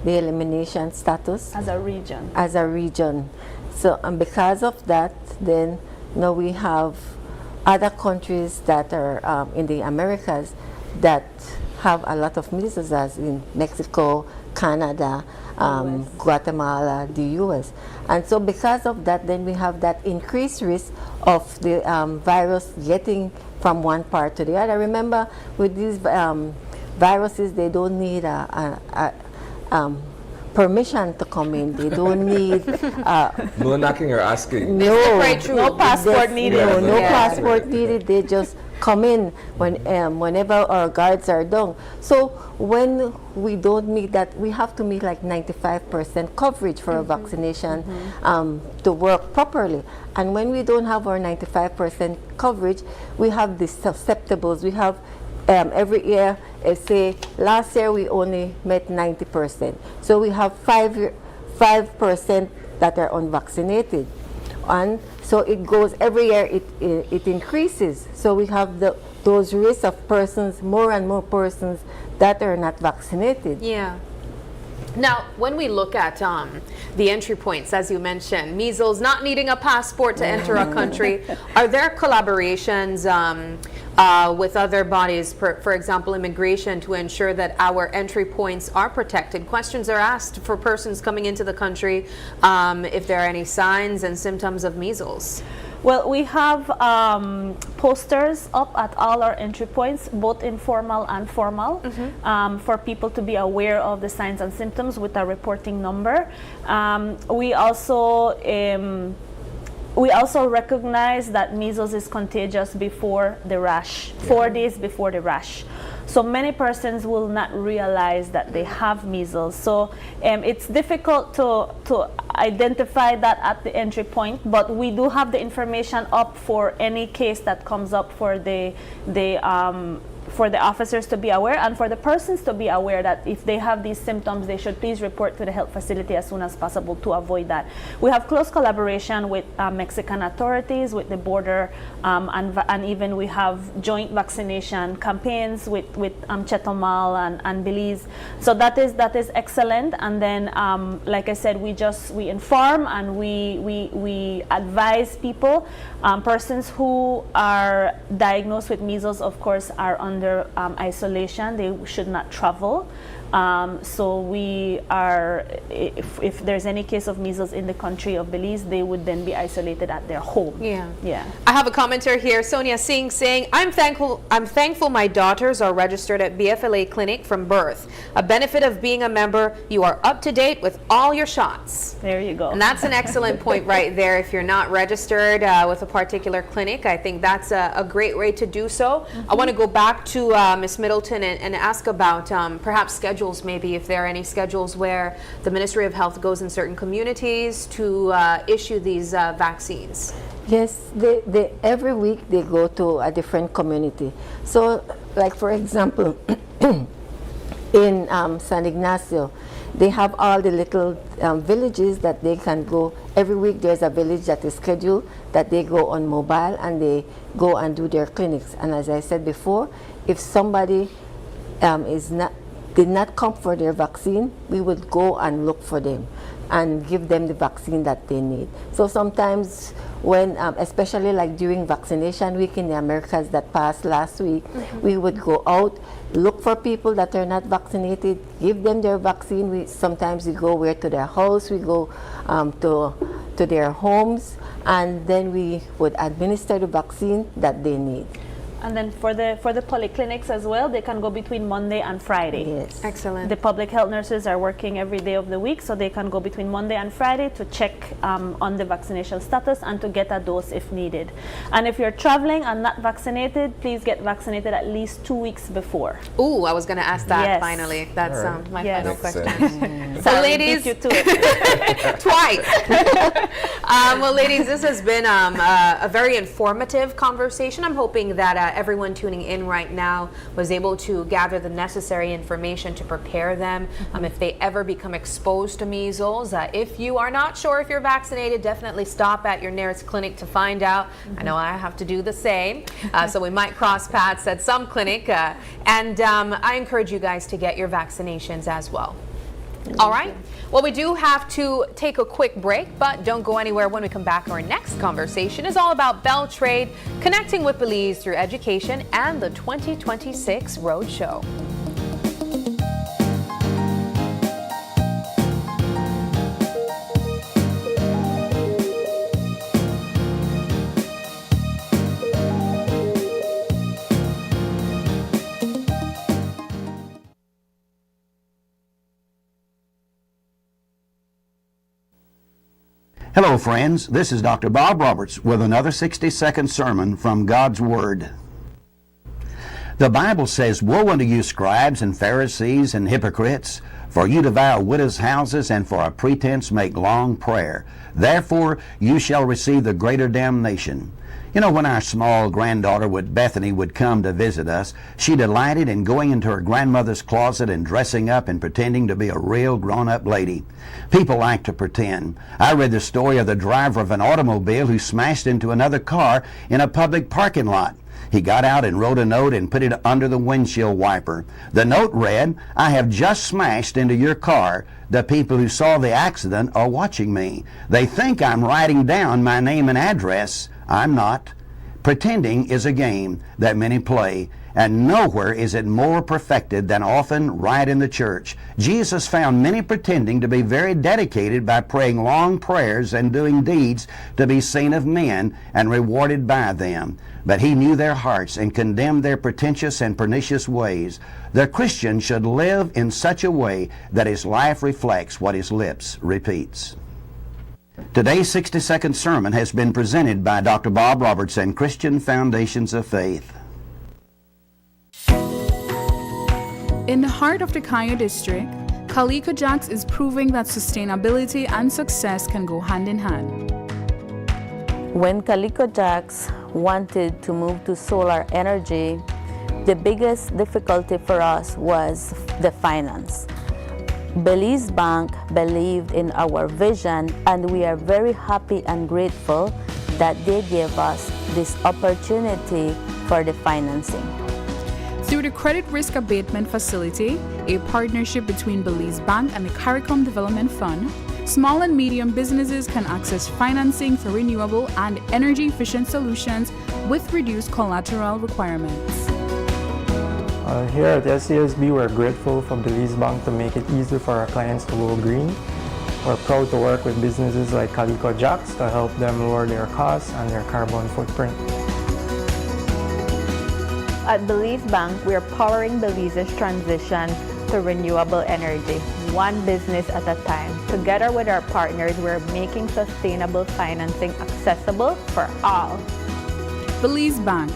elimination status
as a region.
As a region. So because of that, then now we have other countries that are in the Americas that have a lot of measles, as in Mexico, Canada, Guatemala, the US. And so because of that, then we have that increased risk of the virus getting from one part to the other. Remember, with these viruses, they don't need permission to come in. They don't need
no knocking or asking.
No passport needed.
No passport needed. They just come in whenever our guards are down. So when we don't meet that, we have to meet like 95% coverage for a vaccination to work properly. And when we don't have our 95% coverage, we have the susceptibles. We have every year, say last year we only met 90%. So we have 5% that are unvaccinated. And so it goes every year, it increases. So we have those risks of persons, more and more persons that are not vaccinated.
Yeah. Now, when we look at the entry points, as you mentioned, measles, not needing a passport to enter a country, are there collaborations with other bodies, for example, immigration, to ensure that our entry points are protected? Questions are asked for persons coming into the country if there are any signs and symptoms of measles.
Well, we have posters up at all our entry points, both informal and formal, for people to be aware of the signs and symptoms with a reporting number. We also recognize that measles is contagious before the rash, 4 days before the rash. So many persons will not realize that they have measles. So it's difficult to identify that at the entry point, but we do have the information up for any case that comes up for the officers to be aware, and for the persons to be aware that if they have these symptoms, they should please report to the health facility as soon as possible to avoid that. We have close collaboration with Mexican authorities, with the border, and even we have joint vaccination campaigns with Chetumal and Belize. So that is excellent. And then, like I said, we inform and we advise people. Persons who are diagnosed with measles, of course, are under isolation. They should not travel. So we are, if there's any case of measles in the country of Belize, they would then be isolated at their home.
Yeah. I have a commenter here, Sonia Singh, saying, I'm thankful my daughters are registered at BFLA Clinic from birth. A benefit of being a member, you are up to date with all your shots.
There you go.
And that's an excellent point right there. If you're not registered with a particular clinic, I think that's a great way to do so. I want to go back to Ms. Middleton and ask about perhaps schedules, maybe if there are any schedules where the Ministry of Health goes in certain communities to issue these vaccines.
Yes, they every week they go to a different community. So, like for example, in San Ignacio, they have all the little villages that they can go. Every week there's a village that is scheduled that they go on mobile and they go and do their clinics. And as I said before, if somebody did not come for their vaccine, we would go and look for them and give them the vaccine that they need. So sometimes when, especially like during vaccination week in the Americas that passed last week, we would go out, look for people that are not vaccinated, give them their vaccine. Sometimes we go to their house, we go to their homes, and then we would administer the vaccine that they need.
And then for the polyclinics as well, they can go between Monday and Friday.
Yes.
Excellent.
The public health nurses are working every day of the week, so they can go between Monday and Friday to check on the vaccination status and to get a dose if needed. And if you're traveling and not vaccinated, please get vaccinated at least 2 weeks before.
Ooh, I was going to ask that.
Yes.
Finally. That's my final question.
So
ladies,
beat you to it.
twice. Well, ladies, this has been a very informative conversation. I'm hoping that everyone tuning in right now was able to gather the necessary information to prepare them if they ever become exposed to measles. If you are not sure if you're vaccinated, definitely stop at your nearest clinic to find out. I know I have to do the same, so we might cross paths at some clinic, and I encourage you guys to get your vaccinations as well. All right. Well, we do have to take a quick break, but don't go anywhere. When we come back, our next conversation is all about BELTRAIDE, connecting with Belize through education and the 2026 Roadshow.
Hello, friends. This is Dr. Bob Roberts with another 60-second sermon from God's Word. The Bible says, "Woe unto you, scribes and Pharisees and hypocrites, for you devour widows' houses, and for a pretense make long prayer. Therefore you shall receive the greater damnation." You know, when our small granddaughter Bethany would come to visit us, she delighted in going into her grandmother's closet and dressing up and pretending to be a real grown-up lady. People like to pretend. I read the story of the driver of an automobile who smashed into another car in a public parking lot. He got out and wrote a note and put it under the windshield wiper. The note read, "I have just smashed into your car. The people who saw the accident are watching me. They think I'm writing down my name and address. I'm not." Pretending is a game that many play, and nowhere is it more perfected than often right in the church. Jesus found many pretending to be very dedicated by praying long prayers and doing deeds to be seen of men and rewarded by them. But he knew their hearts and condemned their pretentious and pernicious ways. The Christian should live in such a way that his life reflects what his lips repeats. Today's 60-second sermon has been presented by Dr. Bob Roberts and Christian Foundations of Faith.
In the heart of the Kaya district, Calico Jacks is proving that sustainability and success can go hand in hand.
When Calico Jacks wanted to move to solar energy, the biggest difficulty for us was the finance. Belize Bank believed in our vision, and we are very happy and grateful that they gave us this opportunity for the financing.
Through the Credit Risk Abatement Facility, a partnership between Belize Bank and the CARICOM Development Fund, small and medium businesses can access financing for renewable and energy-efficient solutions with reduced collateral requirements.
Here at SCSB, we're grateful for Belize Bank to make it easier for our clients to go green. We're proud to work with businesses like Calico Jacks to help them lower their costs and their carbon footprint.
At Belize Bank, we are powering Belize's transition to renewable energy, one business at a time. Together with our partners, we're making sustainable financing accessible for all.
Belize Bank,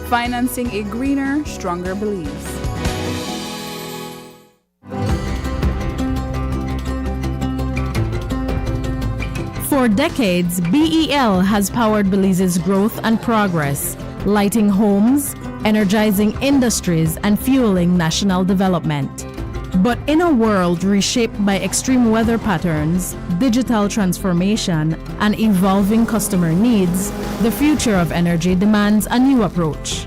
financing a greener, stronger Belize.
For decades, BEL has powered Belize's growth and progress, lighting homes, energizing industries, and fueling national development. But in a world reshaped by extreme weather patterns, digital transformation, and evolving customer needs, the future of energy demands a new approach.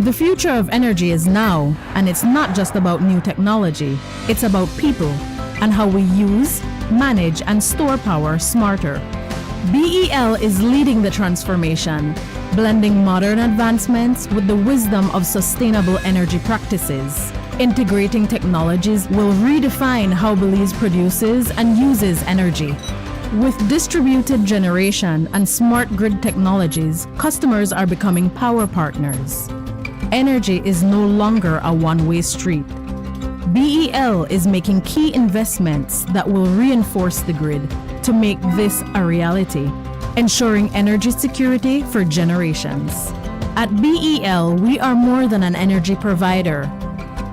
The future of energy is now, and it's not just about new technology, it's about people and how we use, manage, and store power smarter. BEL is leading the transformation, blending modern advancements with the wisdom of sustainable energy practices. Integrating technologies will redefine how Belize produces and uses energy. With distributed generation and smart grid technologies, customers are becoming power partners. Energy is no longer a one-way street. BEL is making key investments that will reinforce the grid to make this a reality, ensuring energy security for generations. At BEL, we are more than an energy provider.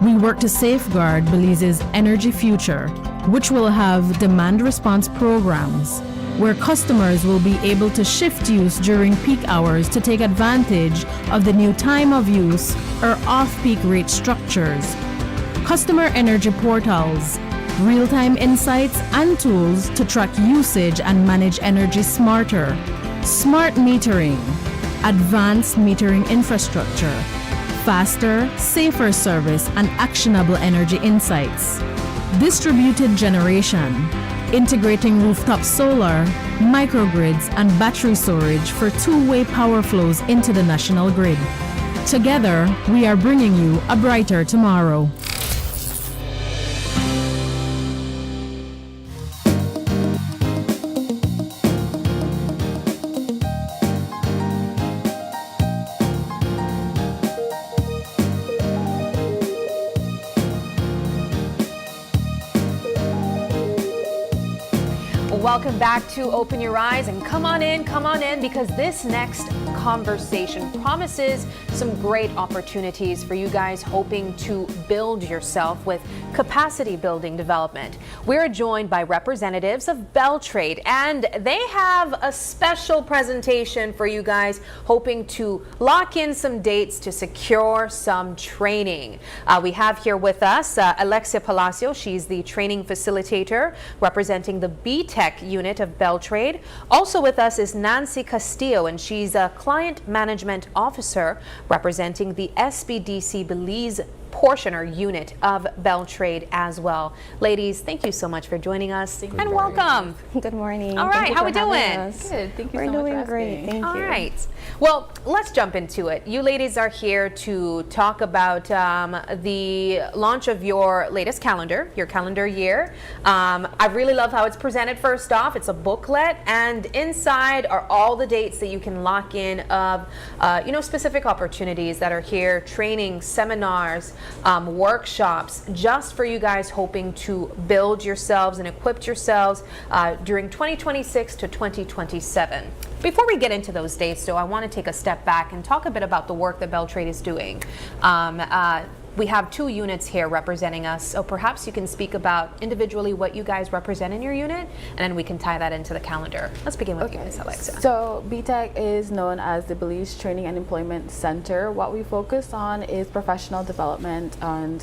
We work to safeguard Belize's energy future, which will have demand response programs, where customers will be able to shift use during peak hours to take advantage of the new time of use or off-peak rate structures, customer energy portals, real-time insights and tools to track usage and manage energy smarter, smart metering, advanced metering infrastructure, faster, safer service and actionable energy insights, distributed generation, integrating rooftop solar, microgrids, and battery storage for two-way power flows into the national grid. Together, we are bringing you a brighter tomorrow.
Welcome back to Open Your Eyes, and come on in, because this next conversation promises some great opportunities for you guys hoping to build yourself with capacity building development. We're joined by representatives of BELTRAIDE, and they have a special presentation for you guys hoping to lock in some dates to secure some training. We have here with us Alexia Palacio. She's the training facilitator representing the BTech unit of BELTRAIDE. Also with us is Nancy Castillo, and she's a client management officer representing the SBDC Belize portion or unit of BELTRAIDE as well. Ladies, thank you so much for joining us and welcome.
Good morning.
All right, how we doing?
Good. Thank you so much. We're doing great. Thank you.
All right. Well, let's jump into it. You ladies are here to talk about the launch of your latest calendar, your calendar year. I really love how it's presented. First off, it's a booklet, and inside are all the dates that you can lock in of specific opportunities that are here, training, seminars, workshops, just for you guys hoping to build yourselves and equip yourselves during 2026 to 2027. Before we get into those dates, though, I want to take a step back and talk a bit about the work that BELTRAIDE is doing. we have 2 units here representing us, so perhaps you can speak about individually what you guys represent in your unit, and then we can tie that into the calendar. Let's begin with you, Ms. Alexa.
So BTEC is known as the Belize Training and Employment Center. What we focus on is professional development and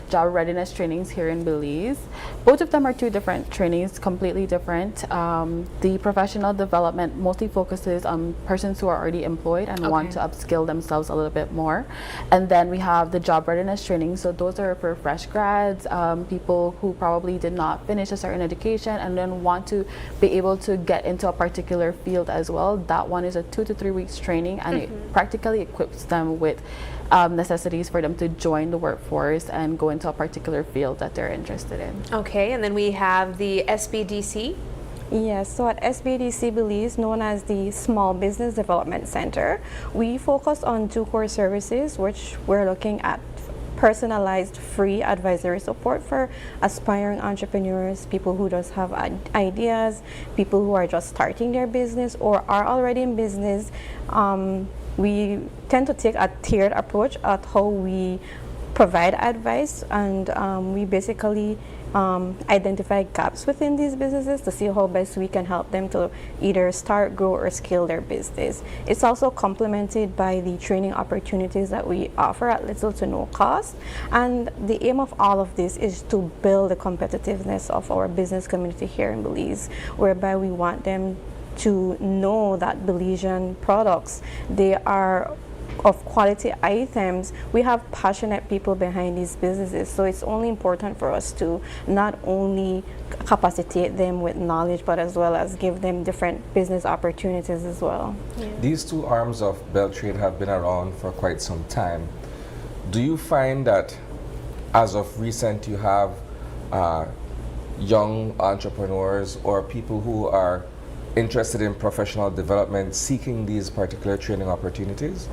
job readiness trainings here in Belize. Both of them are 2 different trainings, completely different. The professional development mostly focuses on persons who are already employed and want to upskill themselves a little bit more. And then we have the job readiness training. So those are for fresh grads, people who probably did not finish a certain education and then want to be able to get into a particular field as well. That one is a 2 to 3 weeks training, and it practically equips them with necessities for them to join the workforce and go into a particular field that they're interested in.
Okay, and then we have the SBDC.
Yes, so at SBDC Belize, known as the Small Business Development Center, we focus on 2 core services, which we're looking at personalized free advisory support for aspiring entrepreneurs, people who just have ideas, people who are just starting their business or are already in business. We tend to take a tiered approach at how we provide advice, and we basically identify gaps within these businesses to see how best we can help them to either start, grow, or scale their business. It's also complemented by the training opportunities that we offer at little to no cost. And the aim of all of this is to build the competitiveness of our business community here in Belize, whereby we want them to know that Belizean products, they are of quality items. We have passionate people behind these businesses, so it's only important for us to not only capacitate them with knowledge, but as well as give them different business opportunities as well.
These 2 arms of BELTRAIDE have been around for quite some time. Do you find that as of recent you have young entrepreneurs or people who are interested in professional development seeking these particular training opportunities?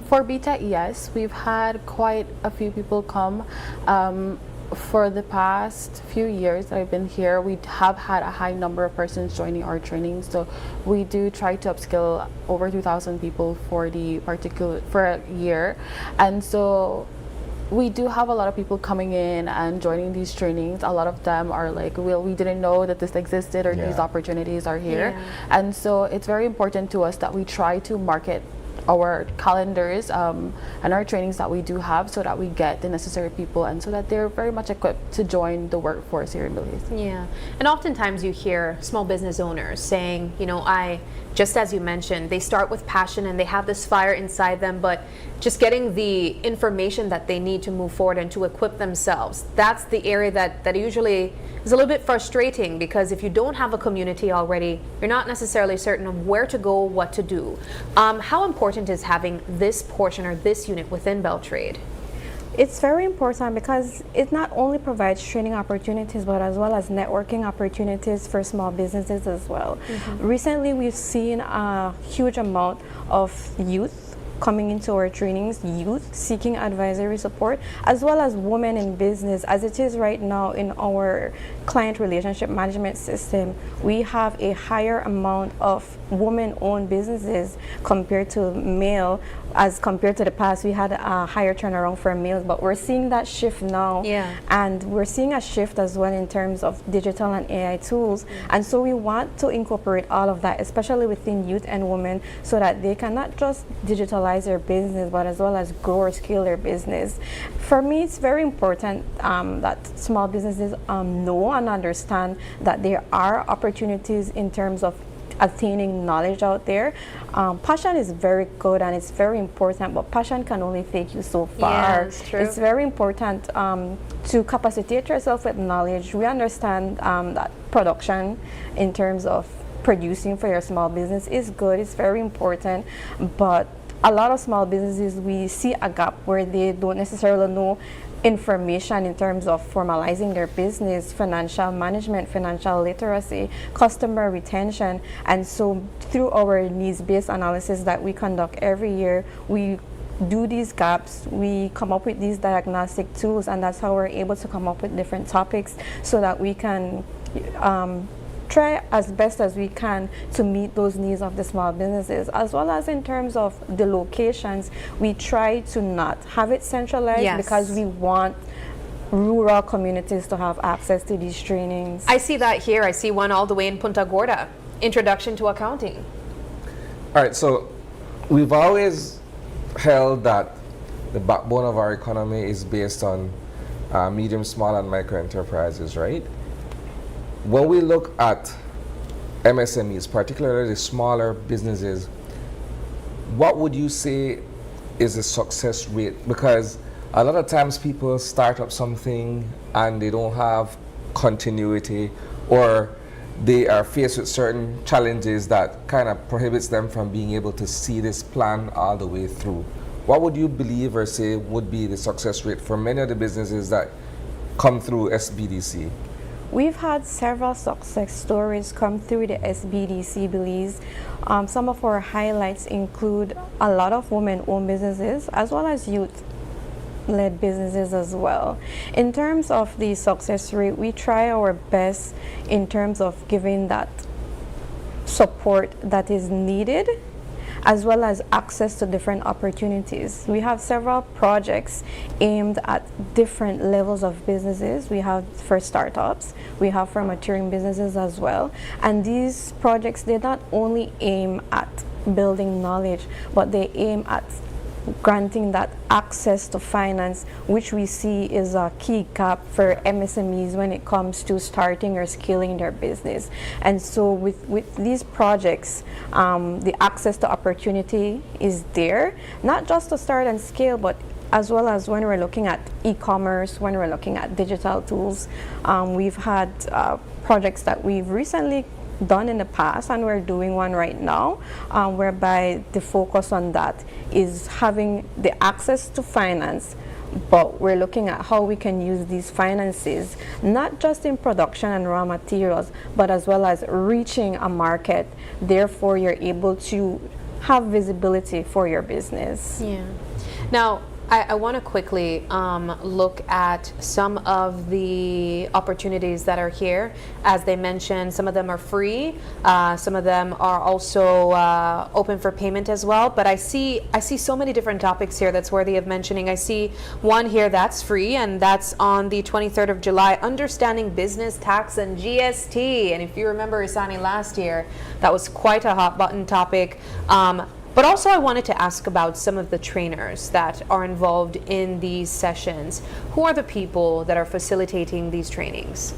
For BTEC, yes, we've had quite a few people come. For the past few years that I've been here, we have had a high number of persons joining our training. So we do try to upskill over 2,000 people for a year, and so we do have a lot of people coming in and joining these trainings. A lot of them are like, well, we didn't know that this existed, or these opportunities are here. And so it's very important to us that we try to market our calendars and our trainings that we do have, so that we get the necessary people and so that they're very much equipped to join the workforce here in Belize.
Yeah, and oftentimes you hear small business owners saying, you know, just as you mentioned, they start with passion and they have this fire inside them, but just getting the information that they need to move forward and to equip themselves, that's the area that usually is a little bit frustrating, because if you don't have a community already, you're not necessarily certain of where to go, what to do. How important is having this portion or this unit within BELTRAIDE?
It's very important because it not only provides training opportunities, but as well as networking opportunities for small businesses as well. Recently, we've seen a huge amount of youth coming into our trainings, youth seeking advisory support, as well as women in business. As it is right now in our client relationship management system, we have a higher amount of women-owned businesses compared to male. As compared to the past, we had a higher turnaround for males, but we're seeing that shift now. And we're seeing a shift as well in terms of digital and AI tools. And so we want to incorporate all of that, especially within youth and women, so that they can not just digitalize their business, but as well as grow or scale their business. For me, it's very important that small businesses know and understand that there are opportunities in terms of attaining knowledge out there. Passion is very good and it's very important, but passion can only take you so far. It's very important to capacitate yourself with knowledge. We understand that production in terms of producing for your small business is good, it's very important, but a lot of small businesses, we see a gap where they don't necessarily know information in terms of formalizing their business, financial management, financial literacy, customer retention. And so through our needs-based analysis that we conduct every year, we do these gaps, we come up with these diagnostic tools, and that's how we're able to come up with different topics so that we can try as best as we can to meet those needs of the small businesses, as well as in terms of the locations. We try to not have it centralized because we want rural communities to have access to these trainings.
I see that here. I see one all the way in Punta Gorda, Introduction to Accounting.
All right, so we've always held that the backbone of our economy is based on medium, small, and micro enterprises, right? When we look at MSMEs, particularly the smaller businesses, what would you say is the success rate? Because a lot of times people start up something and they don't have continuity, or they are faced with certain challenges that kind of prohibits them from being able to see this plan all the way through. What would you believe or say would be the success rate for many of the businesses that come through SBDC?
We've had several success stories come through the SBDC Belize. Some of our highlights include a lot of women-owned businesses as well as youth-led businesses as well. In terms of the success rate, we try our best in terms of giving that support that is needed, as well as access to different opportunities. We have several projects aimed at different levels of businesses. We have for startups, we have for maturing businesses as well. And these projects, they not only aim at building knowledge, but they aim at granting that access to finance, which we see is a key gap for MSMEs when it comes to starting or scaling their business. And so with these projects, the access to opportunity is there, not just to start and scale, but as well as when we're looking at e-commerce, when we're looking at digital tools. We've had projects that we've recently done in the past, and we're doing one right now, whereby the focus on that is having the access to finance, but we're looking at how we can use these finances not just in production and raw materials, but as well as reaching a market. Therefore, you're able to have visibility for your business.
Yeah. Now, I want to quickly look at some of the opportunities that are here. As they mentioned, some of them are free, some of them are also open for payment as well. But I see so many different topics here that's worthy of mentioning. I see one here that's free, and that's on the 23rd of July, Understanding Business Tax and GST. And if you remember, Isani, last year, that was quite a hot button topic. But also I wanted to ask about some of the trainers that are involved in these sessions. Who are the people that are facilitating these trainings?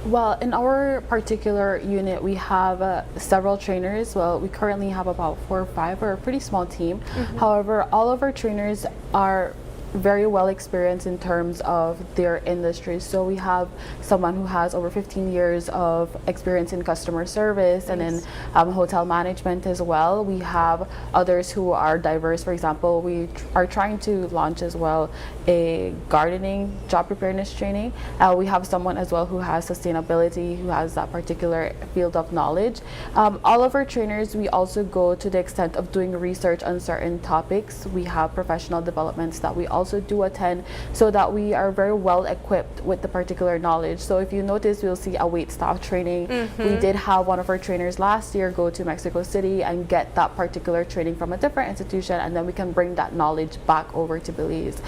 Well, in our particular unit, we have several trainers. Well, we currently have about 4 or 5. We're a pretty small team. However, all of our trainers are very well experienced in terms of their industry. So we have someone who has over 15 years of experience in customer service and in hotel management as well. We have others who are diverse. For example, we are trying to launch as well a gardening job preparedness training. We have someone as well who has sustainability, who has that particular field of knowledge. All of our trainers, we also go to the extent of doing research on certain topics. We have professional developments that we also do attend, so that we are very well equipped with the particular knowledge. So if you notice, you'll see a wait staff training. We did have one of our trainers last year go to Mexico City and get that particular training from a different institution, and then we can bring that knowledge back over to Belize.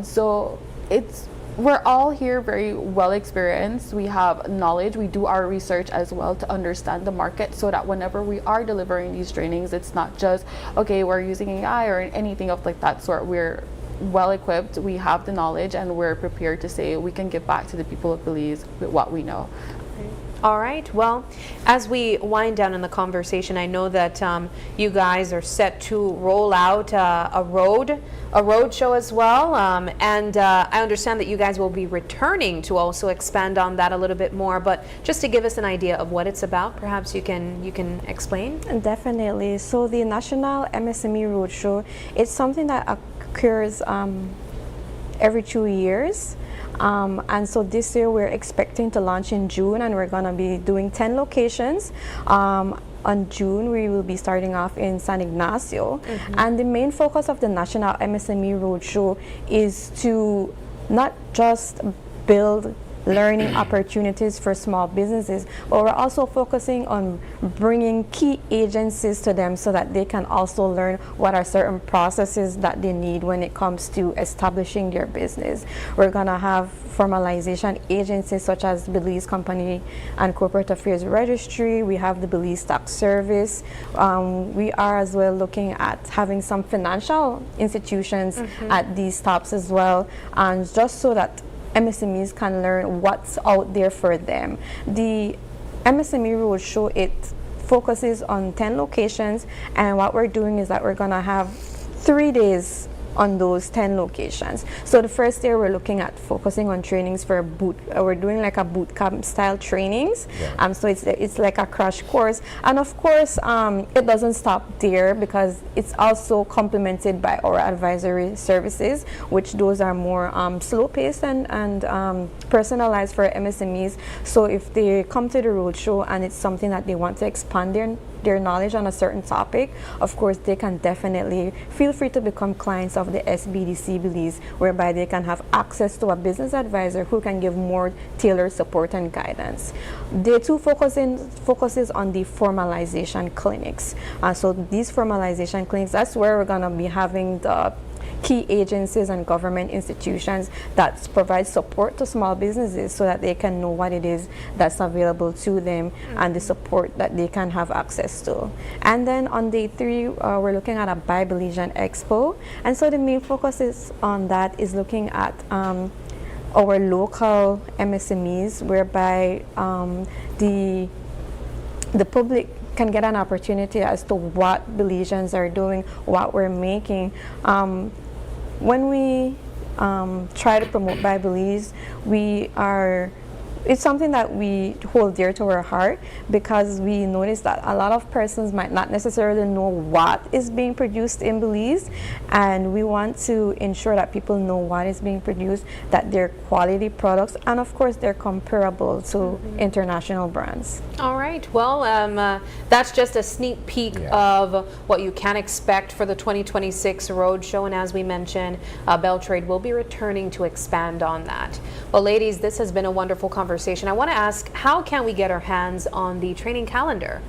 So we're all here very well experienced. We have knowledge. We do our research as well to understand the market, so that whenever we are delivering these trainings, it's not just, okay, we're using AI or anything of like that sort. We're well equipped, we have the knowledge, and we're prepared to say we can give back to the people of Belize with what we know.
All right. Well, as we wind down in the conversation, I know that you guys are set to roll out a road show as well, and I understand that you guys will be returning to also expand on that a little bit more. But just to give us an idea of what it's about, perhaps you can explain.
Definitely. So the National MSME Roadshow, it's something that occurs every 2 years. And so this year we're expecting to launch in June, and we're going to be doing 10 locations. On June, we will be starting off in San Ignacio. And the main focus of the National MSME Roadshow is to not just build learning opportunities for small businesses, but we're also focusing on bringing key agencies to them so that they can also learn what are certain processes that they need when it comes to establishing their business. We're going to have formalization agencies such as Belize Company and Corporate Affairs Registry. We have the Belize Tax Service. We are as well looking at having some financial institutions at these stops as well, and just so that MSMEs can learn what's out there for them. The MSME Roadshow, it focuses on 10 locations, and what we're doing is that we're going to have 3 days on those 10 locations. So the first day we're looking at focusing on trainings for we're doing like a boot camp style trainings. So it's like a crash course, and of course it doesn't stop there, because it's also complemented by our advisory services, which those are more slow paced and personalized for MSMEs. So if they come to the roadshow and it's something that they want to expand their knowledge on a certain topic, of course they can definitely feel free to become clients of the SBDC Belize, whereby they can have access to a business advisor who can give more tailored support and guidance. Day 2 focuses on the formalization clinics. So these formalization clinics, that's where we're going to be having the key agencies and government institutions that provide support to small businesses so that they can know what it is that's available to them and the support that they can have access to. And then on day 3, we're looking at a Belizean Expo, and so the main focus is on that is looking at our local MSMEs, whereby the public can get an opportunity as to what Belizeans are doing, what we're making. When we try to promote by Belize, it's something that we hold dear to our heart, because we notice that a lot of persons might not necessarily know what is being produced in Belize, and we want to ensure that people know what is being produced, that they're quality products, and of course they're comparable to international brands.
All right, well, that's just a sneak peek of what you can expect for the 2026 Roadshow, and as we mentioned, BelTrade will be returning to expand on that. Well, ladies, this has been a wonderful conversation. I want to ask, how can we get our hands on the training calendar?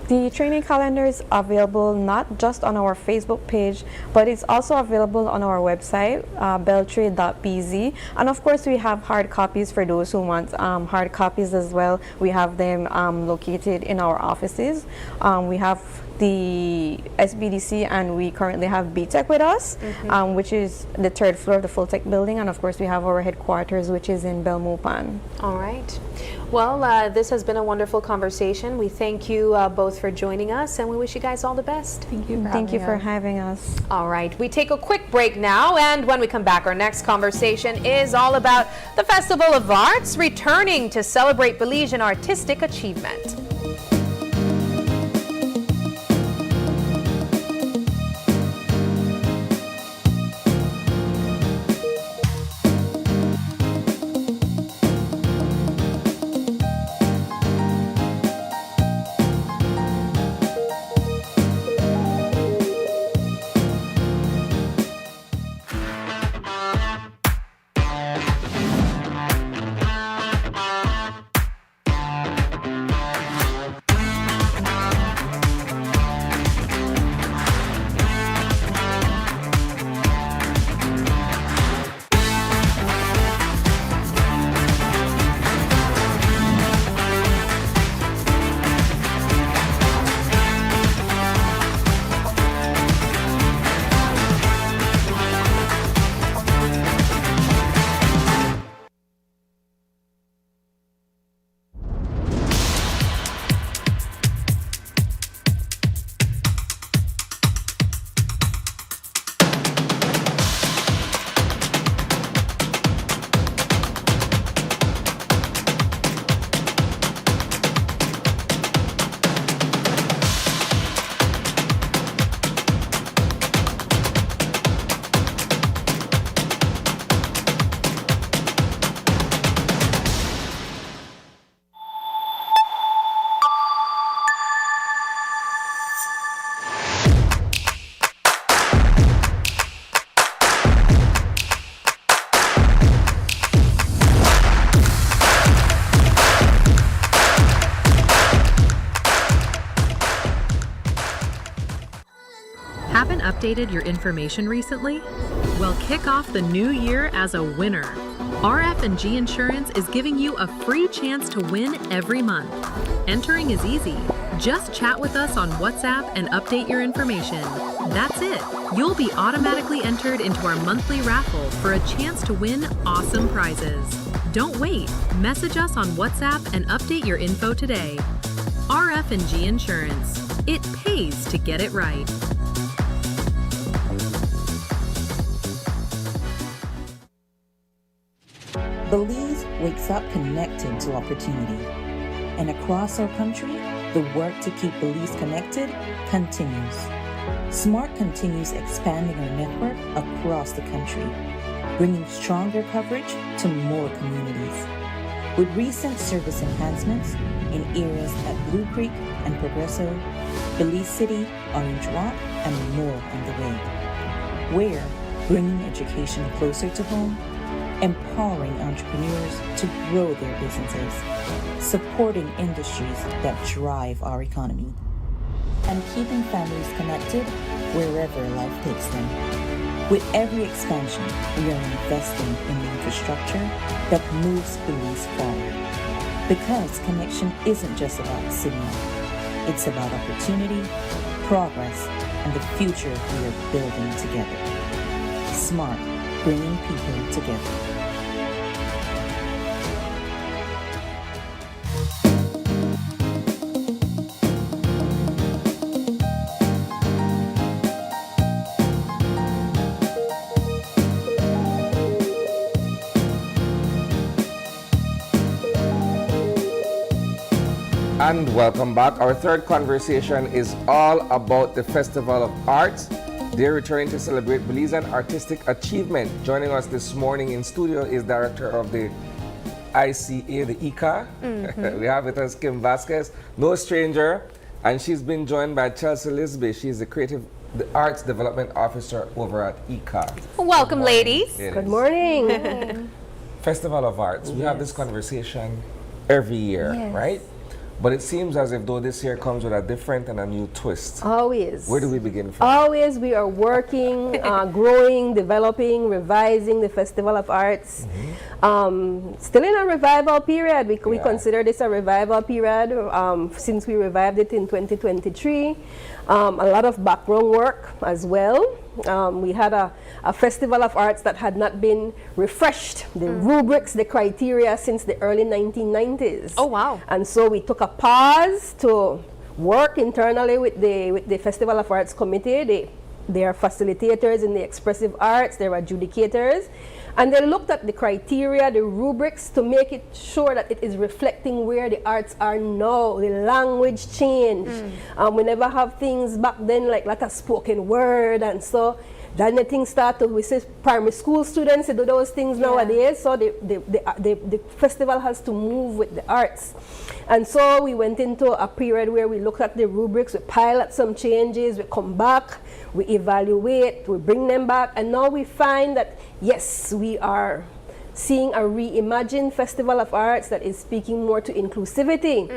The training calendar is available not just on our Facebook page, but it's also available on our website, beltrade.bz. And of course, we have hard copies for those who want hard copies as well. We have them located in our offices. We have the SBDC, and we currently have BTech with us, which is the 3rd floor of the Full Tech building, and of course we have our headquarters, which is in Belmopan.
All right. Well, this has been a wonderful conversation. We thank you both for joining us, and we wish you guys all the best.
Thank you for having us.
All right, we take a quick break now, and when we come back, our next conversation is all about the Festival of Arts returning to celebrate Belizean artistic achievement.
Haven't updated your information recently? Well, kick off the new year as a winner. RF&G Insurance is giving you a free chance to win every month. Entering is easy. Just chat with us on WhatsApp and update your information. That's it. You'll be automatically entered into our monthly raffle for a chance to win awesome prizes. Don't wait. Message us on WhatsApp and update your info today. RF&G Insurance. It pays to get it right.
Belize wakes up connected to opportunity. And across our country, the work to keep Belize connected continues. SMART continues expanding our network across the country, bringing stronger coverage to more communities. With recent service enhancements in areas at Blue Creek and Progresso, Belize City, Orange Walk, and more on the way. Where bringing education closer to home, empowering entrepreneurs to grow their businesses, supporting industries that drive our economy, and keeping families connected wherever life takes them. With every expansion, we are investing in the infrastructure that moves Belize forward. Because connection isn't just about signal, it's about opportunity, progress, and the future we are building together. SMART, bringing people together.
And welcome back. Our third conversation is all about the Festival of Arts. They're returning to celebrate Belizean artistic achievement. Joining us this morning in studio is director of the ICA, the ICA. We have with us Kim Vasquez, no stranger, and she's been joined by Chelsea Lisby. She's the Arts Development Officer over at ICA.
Welcome, ladies.
Good
morning.
Festival of Arts. We have this conversation every year, right? But it seems as if though this year comes with a different and a new twist.
Always.
Where do we begin from?
Always we are working, growing, developing, revising the Festival of Arts. Still in a revival period. We consider this a revival period since we revived it in 2023. A lot of background work as well. We had a Festival of Arts that had not been refreshed, the rubrics, the criteria since the early 1990s.
Oh, wow.
And so we took a pause to work internally with the Festival of Arts Committee. They are facilitators in the expressive arts, they're adjudicators. And they looked at the criteria, the rubrics, to make it sure that it is reflecting where the arts are now. The language changed. We never have things back then like a spoken word, and so then the things start to, we say primary school students, they do those things nowadays, so the festival has to move with the arts. And so we went into a period where we look at the rubrics, we pilot some changes, we come back, we evaluate, we bring them back, and now we find that, yes, we are seeing a reimagined Festival of Arts that is speaking more to inclusivity.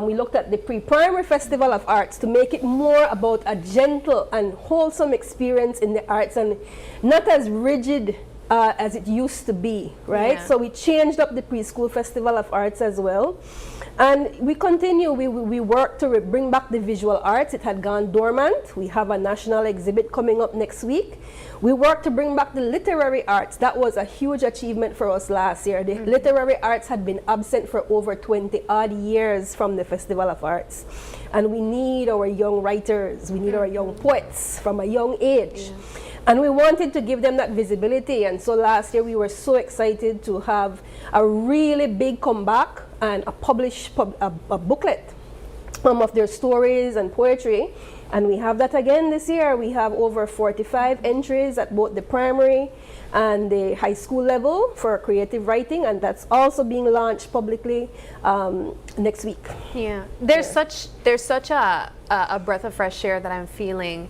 We looked at the pre-primary Festival of Arts to make it more about a gentle and wholesome experience in the arts and not as rigid as it used to be, right? So we changed up the preschool Festival of Arts as well. And we continue, we work to bring back the visual arts. It had gone dormant. We have a national exhibit coming up next week. We work to bring back the literary arts. That was a huge achievement for us last year. The literary arts had been absent for over 20 odd years from the Festival of Arts. And we need our young writers, we need our young poets from a young age. And we wanted to give them that visibility. And so last year we were so excited to have a really big comeback and a booklet of their stories and poetry. And we have that again this year. We have over 45 entries at both the primary and the high school level for creative writing, and that's also being launched publicly next week.
There's such a breath of fresh air that I'm feeling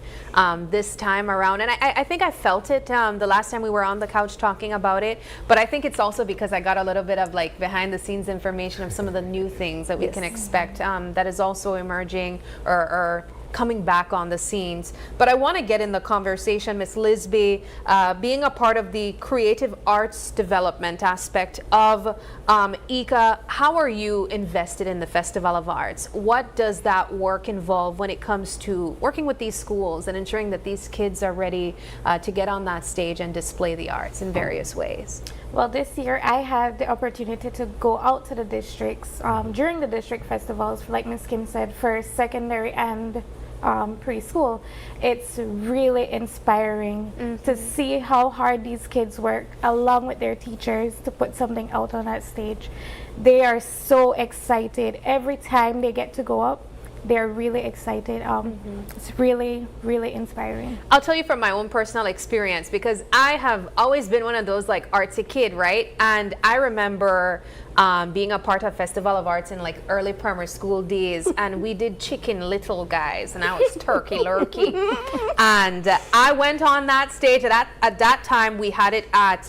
this time around, and I think I felt it the last time we were on the couch talking about it, but I think it's also because I got a little bit of like behind the scenes information of some of the new things that we can expect that is also emerging or coming back on the scenes. But I want to get in the conversation, Ms. Lisby, being a part of the creative arts development aspect of ICA, how are you invested in the Festival of Arts? What does that work involve when it comes to working with these schools and ensuring that these kids are ready to get on that stage and display the arts in various ways?
Well, this year I had the opportunity to go out to the districts during the district festivals, like Ms. Kim said, for secondary and preschool. It's really inspiring to see how hard these kids work along with their teachers to put something out on that stage. They are so excited every time they get to go up. They're really excited. It's really, really inspiring.
I'll tell you from my own personal experience, because I have always been one of those like artsy kid, right? And I remember being a part of Festival of Arts in like early primary school days, and we did Chicken Little Guys, and I was Turkey Lurkey. And I went on that stage. At that time, we had it at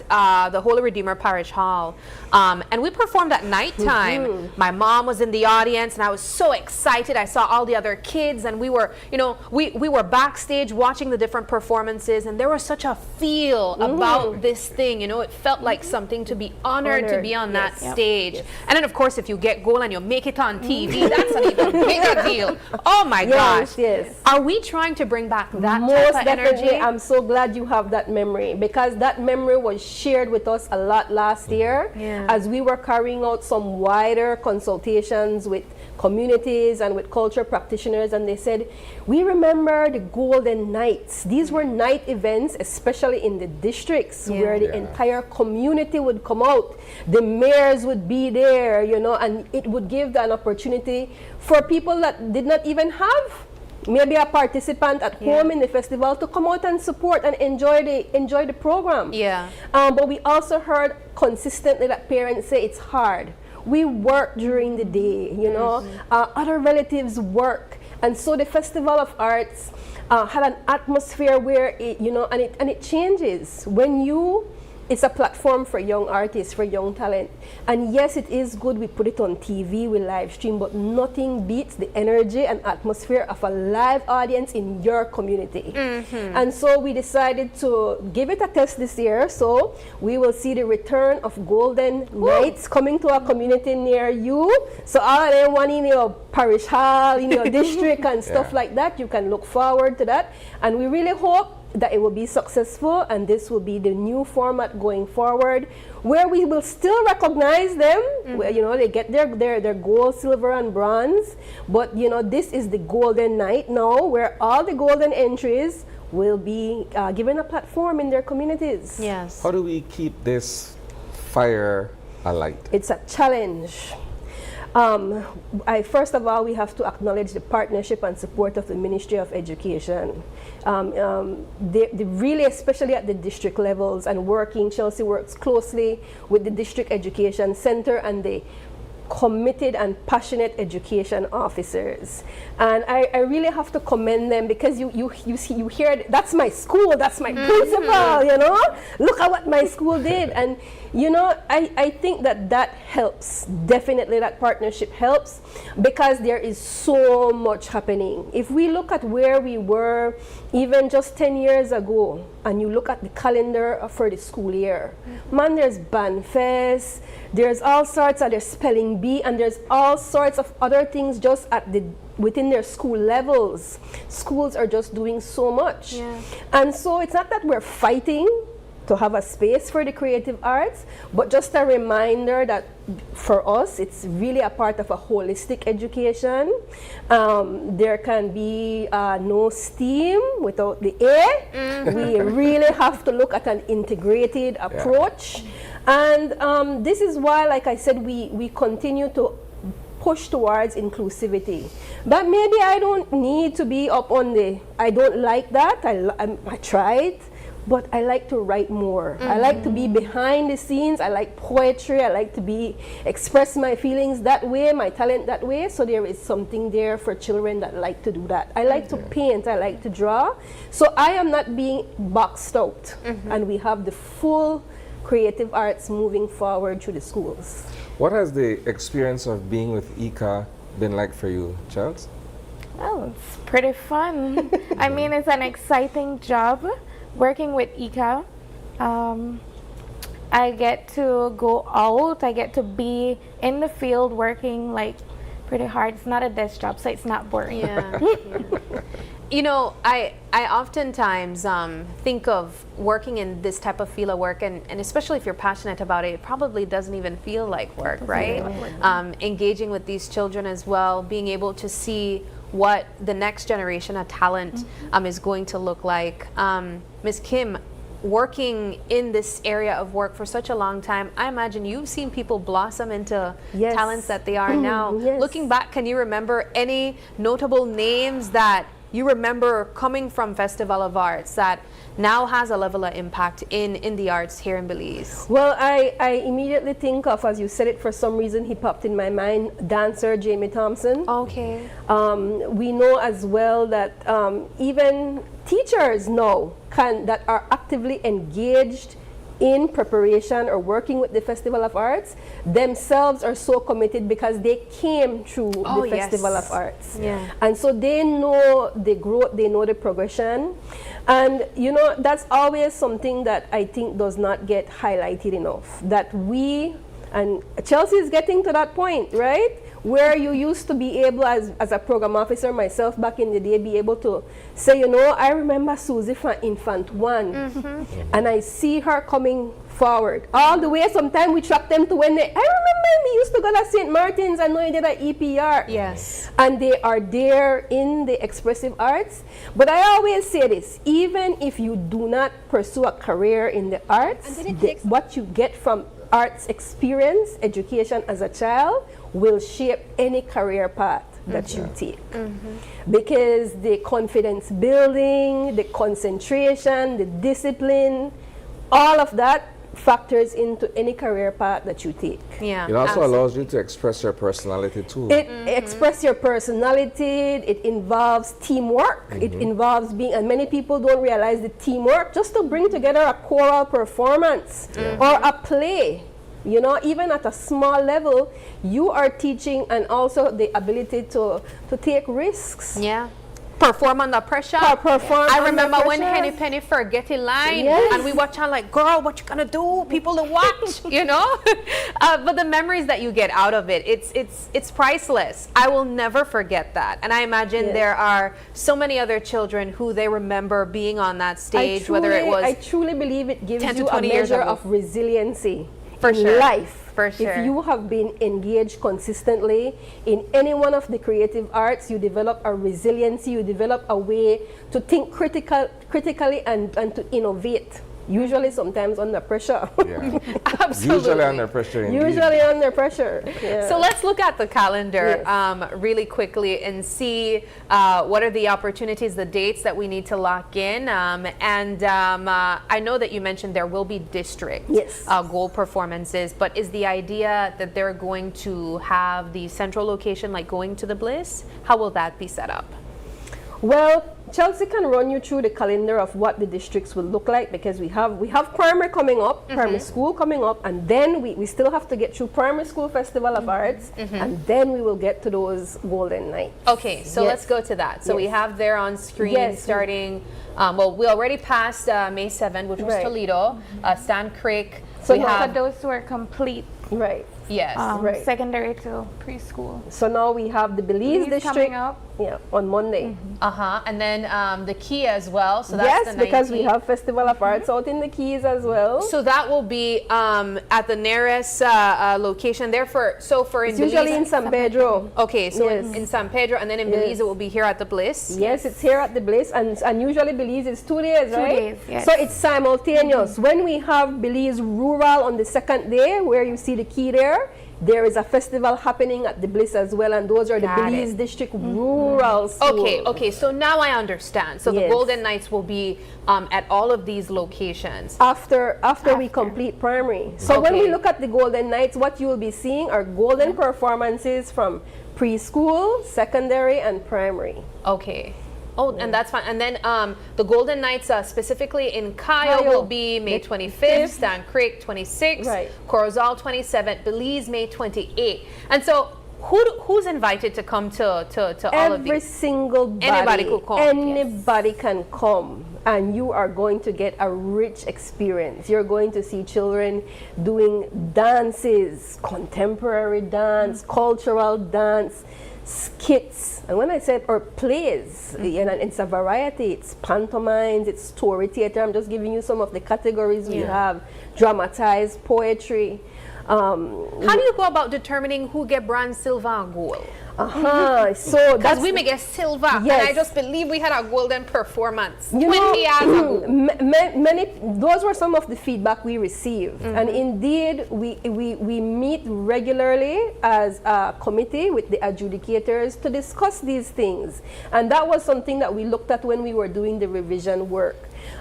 the Holy Redeemer Parish Hall. And we performed at nighttime. My mom was in the audience, and I was so excited. I saw all the other kids, and we were, you know, we were backstage watching the different performances, and there was such a feel about this thing. You know, it felt like something to be honored to be on that stage. Yes. And then, of course, if you get gold and you make it on TV, that's an even bigger deal. Oh my gosh!
Yes.
Are we trying to bring back that
Most
type of
definitely,
energy?
I'm so glad you have that memory, because that memory was shared with us a lot last year as we were carrying out some wider consultations with communities and with culture practitioners, and they said, we remember the golden nights. These were night events, especially in the districts where the entire community would come out. The mayors would be there, you know, and it would give an opportunity for people that did not even have maybe a participant at home in the festival to come out and support and enjoy the program. But we also heard consistently that parents say it's hard. We work during the day, you know, other relatives work. And so the Festival of Arts had an atmosphere where it, you know, and it changes when it's a platform for young artists, for young talent. And yes, it is good, we put it on TV, we live stream, but nothing beats the energy and atmosphere of a live audience in your community. And so we decided to give it a test this year. So we will see the return of Golden Nights coming to a community near you. So all of them, one in your parish hall, in your district and stuff like that, you can look forward to that. And we really hope that it will be successful, and this will be the new format going forward, where we will still recognize them. Where, you know, they get their gold, silver, and bronze. But you know, this is the golden night now, where all the golden entries will be given a platform in their communities.
Yes.
How do we keep this fire alight?
It's a challenge. First of all, we have to acknowledge the partnership and support of the Ministry of Education. They really, especially at the district levels and working, Chelsea works closely with the District Education Center and the committed and passionate education officers. And I really have to commend them, because you hear, that's my school, that's my principal, you know, look at what my school did. And you know, I think that helps. Definitely that partnership helps, because there is so much happening. If we look at where we were even just 10 years ago, and you look at the calendar for the school year, man, there's Banfest, there's all sorts of, there's spelling bee, and there's all sorts of other things just at within their school levels. Schools are just doing so much. And so it's not that we're fighting to have a space for the creative arts, but just a reminder that for us, it's really a part of a holistic education. There can be no STEAM without the A. We really have to look at an integrated approach. And this is why, like I said, we continue to push towards inclusivity. But maybe I don't need to be up on I don't like that. I tried. But I like to write more. I like to be behind the scenes. I like poetry. I like to express my feelings that way, my talent that way. So there is something there for children that like to do that. I like to paint. I like to draw. So I am not being boxed out. And we have the full creative arts moving forward through the schools.
What has the experience of being with ICA been like for you, Charles?
Oh, it's pretty fun. I mean, it's an exciting job working with ICA. I get to go out. I get to be in the field working like pretty hard. It's not a desk job, so it's not boring.
Yeah. You know, I oftentimes think of working in this type of field of work, and especially if you're passionate about it, it probably doesn't even feel like work, right? Engaging with these children as well, being able to see what the next generation of talent is going to look like. Ms. Kim, working in this area of work for such a long time, I imagine you've seen people blossom into talents that they are now. Looking back, can you remember any notable names that you remember coming from Festival of Arts that now has a level of impact in the arts here in Belize?
Well, I immediately think of, as you said it, for some reason he popped in my mind, dancer Jamie Thompson.
Okay.
We know as well that even teachers now that are actively engaged in preparation or working with the Festival of Arts themselves are so committed because they came through the Festival of Arts. And so they know the growth, they know the progression. And you know, that's always something that I think does not get highlighted enough. That we, and Chelsea is getting to that point, right? Where you used to be able, as a program officer myself back in the day, be able to say, you know, I remember Susie from Infant 1, and I see her coming forward. All the way, sometimes we track them to when they, I remember we used to go to St. Martin's, I know you did an EPR.
Yes.
And they are there in the expressive arts. But I always say this, even if you do not pursue a career in the arts, what you get from arts experience, education as a child, will shape any career path that you take. Because the confidence building, the concentration, the discipline, all of that factors into any career path that you take.
It also allows you to express your personality too.
It express your personality, it involves teamwork, it involves being, and many people don't realize the teamwork, just to bring together a choral performance or a play. You know, even at a small level, you are teaching, and also the ability to take risks.
Perform under pressure. I remember when Henny Penny forget in line, and we watch her like, girl, what you gonna do? People to watch, you know? But the memories that you get out of it, it's priceless. I will never forget that. And I imagine there are so many other children who they remember being on that stage, whether it was
I truly believe it gives
10 to
you a
20 years
measure
ago.
of resiliency
For
in
sure.
life.
For sure.
If you have been engaged consistently in any one of the creative arts, you develop a resiliency, you develop a way to think critically and to innovate. Usually sometimes under pressure.
Absolutely.
Usually under pressure indeed.
Usually under pressure.
So let's look at the calendar really quickly and see what are the opportunities, the dates that we need to lock in. I know that you mentioned there will be district goal performances, but is the idea that they're going to have the central location like going to the Bliss? How will that be set up?
Well, Chelsea can run you through the calendar of what the districts will look like, because we have primary coming up, primary school coming up, and then we still have to get through primary school Festival of Arts, and then we will get to those golden nights.
Okay, so let's go to that. So we have there on screen starting, well, we already passed May 7th, which was Toledo, Stan Creek.
So we have those who are complete.
Right.
Yes.
Secondary to preschool.
So now we have the Belize district
coming up.
On Monday.
And then the Key as well. So that's the 19th.
Because we have Festival of Arts out in the Keys as well.
So that will be at the nearest location there for
it's
Belize,
usually in San Pedro.
Okay, so in San Pedro, and then in Belize it will be here at the Bliss.
Yes, it's here at the Bliss, and usually Belize is 2 days, right?
2 days, yes.
So it's simultaneous. When we have Belize Rural on the second day, where you see the Key there is a festival happening at the Bliss as well, and those are the Belize District Rural schools.
Okay, so now I understand. So the Golden Nights will be at all of these locations.
After we complete primary. So when we look at the Golden Nights, what you will be seeing are golden performances from preschool, secondary, and primary.
Okay. Oh, and that's fine. And then the Golden Nights specifically in Cayo will be May 25th, Stan Creek 26th, Corozal 27th, Belize May 28th. And so who's invited to come to all of these?
Every single body.
Anybody could come.
Anybody can come, and you are going to get a rich experience. You're going to see children doing dances, contemporary dance, cultural dance, skits, and when I said or plays, and it's a variety. It's pantomimes, it's story theater. I'm just giving you some of the categories we have. Dramatized poetry.
How do you go about determining who get bronze, silver, and gold?
So
because we may get silver, and I just believe we had a golden performance. 20 years ago.
Many, those were some of the feedback we received, and indeed we meet regularly as a committee with the adjudicators to discuss these things, and that was something that we looked at when we were doing the revision work.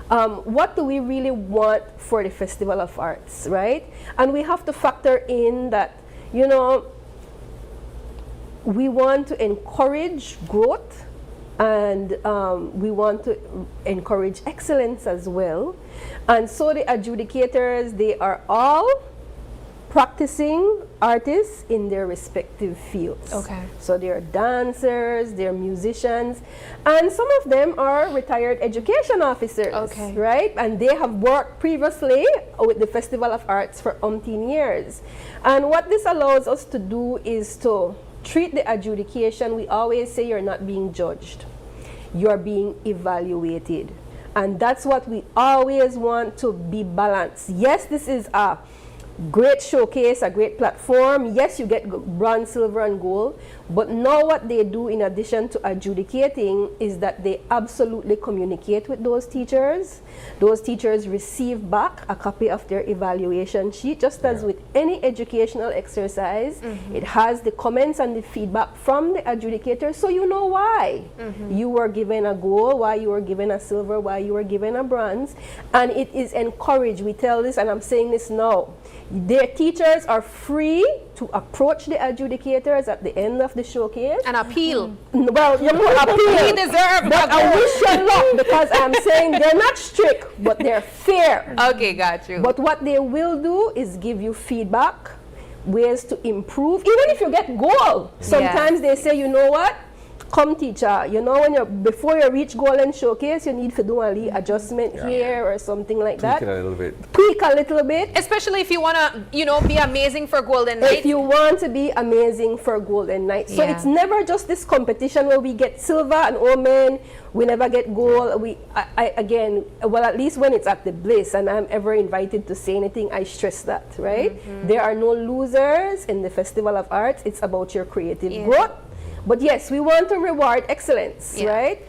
What do we really want for the Festival of Arts, right? And we have to factor in that, you know, we want to encourage growth, and we want to encourage excellence as well. And so the adjudicators, they are all practicing artists in their respective fields.
Okay.
So they're dancers, they're musicians, and some of them are retired education officers, right? And they have worked previously with the Festival of Arts for umpteen years. And what this allows us to do is to treat the adjudication. We always say you're not being judged, you're being evaluated. And that's what we always want to be balanced. Yes, this is a great showcase, a great platform. Yes, you get bronze, silver, and gold. But now what they do in addition to adjudicating is that they absolutely communicate with those teachers. Those teachers receive back a copy of their evaluation sheet, just as with any educational exercise. It has the comments and the feedback from the adjudicators, so you know why you were given a gold, why you were given a silver, why you were given a bronze. And it is encouraged. We tell this, and I'm saying this now. Their teachers are free to approach the adjudicators at the end of the showcase
and appeal.
Well, you know, appeal.
He deserves
but I wish you luck, because I'm saying they're not strict, but they're fair.
Okay, got you.
But what they will do is give you feedback, ways to improve. Even if you get gold, sometimes they say, you know what? Come, teacher, you know, when before you reach Golden Showcase, you need to do a little adjustment here or something like that.
Tweak it a little bit.
Tweak a little bit.
Especially if you want to, you know, be amazing for Golden Night.
If you want to be amazing for Golden Night. So it's never just this competition where we get silver and oh man, we never get gold. Again, well, at least when it's at the Bliss and I'm ever invited to say anything, I stress that, right? There are no losers in the Festival of Arts. It's about your creative growth. But yes, we want to reward excellence, right?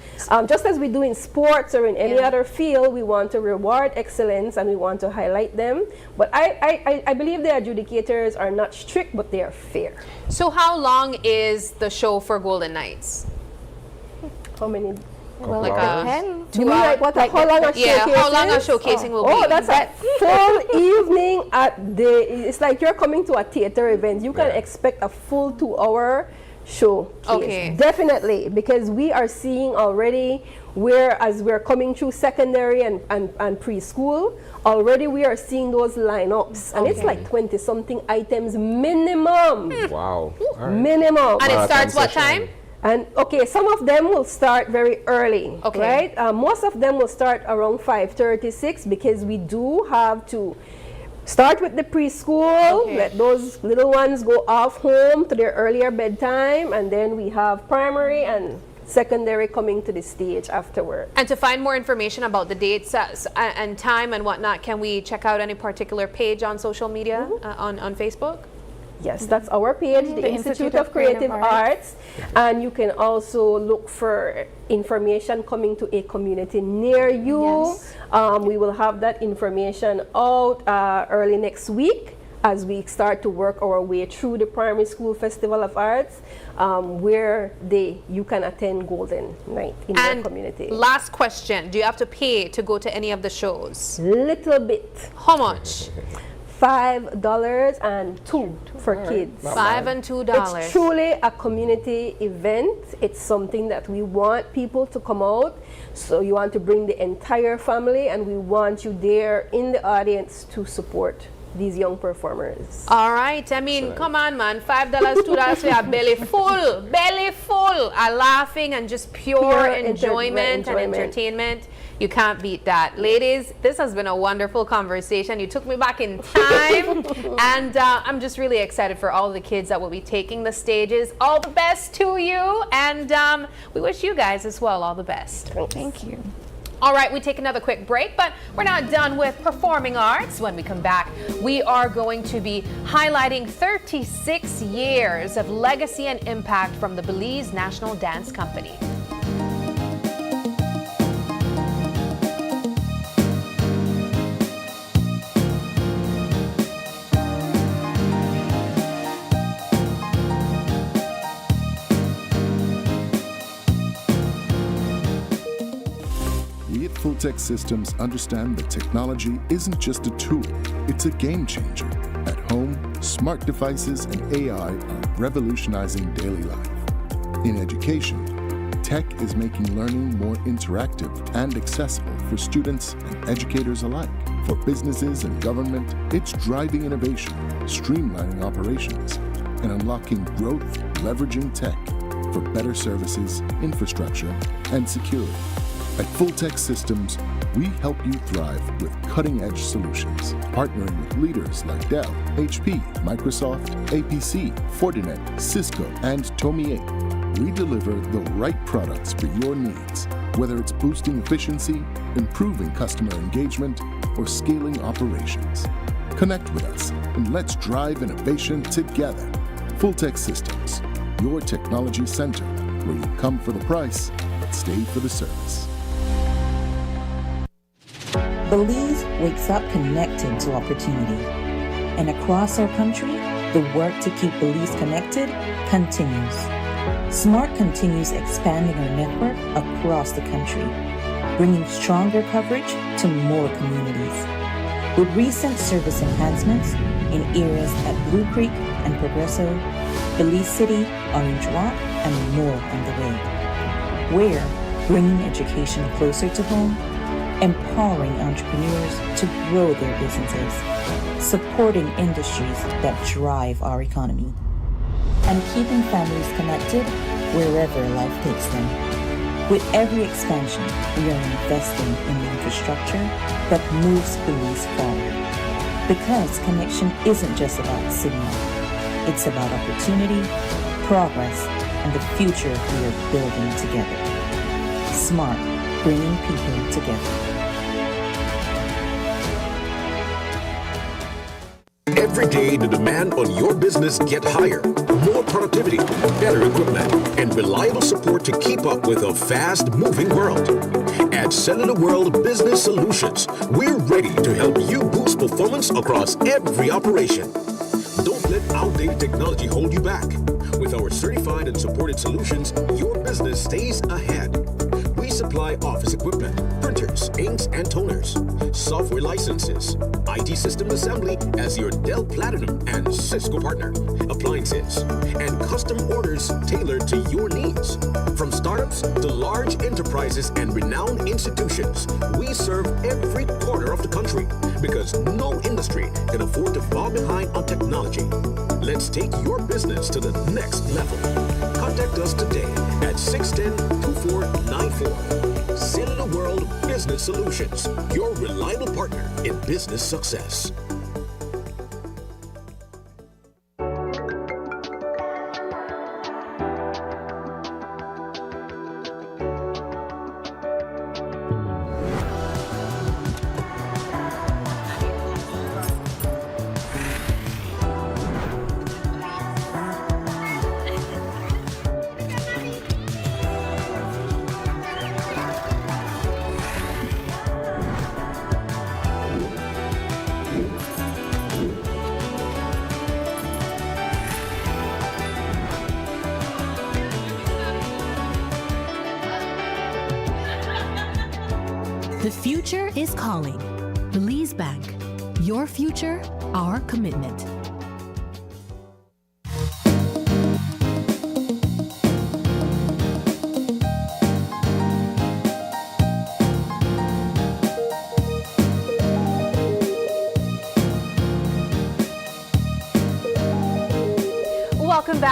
Just as we do in sports or in any other field, we want to reward excellence and we want to highlight them. But I believe the adjudicators are not strict, but they are fair.
So how long is the show for Golden Nights?
How many?
Well, like a
2 hours. Like what? How long a showcasing?
How long a showcasing will be?
Oh, that's a full evening at the. It's like you're coming to a theater event. You can expect a full 2-hour showcase. Definitely, because we are seeing already where as we're coming through secondary and preschool, already we are seeing those lineups, and it's like 20-something items minimum.
Wow.
Minimum.
And it starts what time?
And okay, some of them will start very early, right? Most of them will start around 5:36 because we do have to start with the preschool, let those little ones go off home to their earlier bedtime, and then we have primary and secondary coming to the stage afterward.
And to find more information about the dates and time and whatnot, can we check out any particular page on social media, on Facebook?
Yes, that's our page, the Institute of Creative Arts. And you can also look for information coming to a community near you. We will have that information out early next week as we start to work our way through the Primary School Festival of Arts, where you can attend Golden Night in your community.
Last question, do you have to pay to go to any of the shows?
Little bit.
How much?
$5 and $2 for kids.
$5 and $2.
It's truly a community event. It's something that we want people to come out. So you want to bring the entire family, and we want you there in the audience to support these young performers.
All right. I mean, come on, man. $5, $2, we are belly full, are laughing and just pure enjoyment and entertainment. You can't beat that. Ladies, this has been a wonderful conversation. You took me back in time, and I'm just really excited for all the kids that will be taking the stages. All the best to you, and we wish you guys as well all the best.
Thank you.
All right, we take another quick break, but we're not done with performing arts. When we come back, we are going to be highlighting 36 years of legacy and impact from the Belize National Dance Company.
Fulltech Systems understand that technology isn't just a tool, it's a game changer. At home, smart devices and AI are revolutionizing daily life. In education, tech is making learning more interactive and accessible for students and educators alike. For businesses and government, it's driving innovation, streamlining operations, and unlocking growth, leveraging tech for better services, infrastructure, and security. At Fulltech Systems, we help you thrive with cutting-edge solutions, partnering with leaders like Dell, HP, Microsoft, APC, Fortinet, Cisco, and Tomy. We deliver the right products for your needs, whether it's boosting efficiency, improving customer engagement, or scaling operations. Connect with us and let's drive innovation together. Fulltech Systems, your technology center, where you come for the price, but stay for the service.
Belize wakes up connected to opportunity. And across our country, the work to keep Belize connected continues. SMART continues expanding our network across the country, bringing stronger coverage to more communities. With recent service enhancements in areas at Blue Creek and Progresso, Belize City, Orange Walk, and more on the way. We're bringing education closer to home, empowering entrepreneurs to grow their businesses, supporting industries that drive our economy, and keeping families connected wherever life takes them. With every expansion, we are investing in the infrastructure that moves Belize forward. Because connection isn't just about signal, it's about opportunity, progress, and the future we are building together. SMART, bringing people together.
Every day, the demand on your business get higher. More productivity, better equipment, and reliable support to keep up with a fast-moving world. At Cellular World Business Solutions, we're ready to help you boost performance across every operation. Don't let outdated technology hold you back. With our certified and supported solutions, your business stays ahead. We supply office equipment, printers, inks, and toners, software licenses, IT system assembly as your Dell Platinum and Cisco partner, appliances, and custom orders tailored to your needs. From startups to large enterprises and renowned institutions, we serve every corner of the country because no industry can afford to fall behind on technology. Let's take your business to the next level. Contact us today at 610-2494. Cellular World Business Solutions, your reliable partner in business success.
The future is calling. Belize Bank. Your future, our commitment.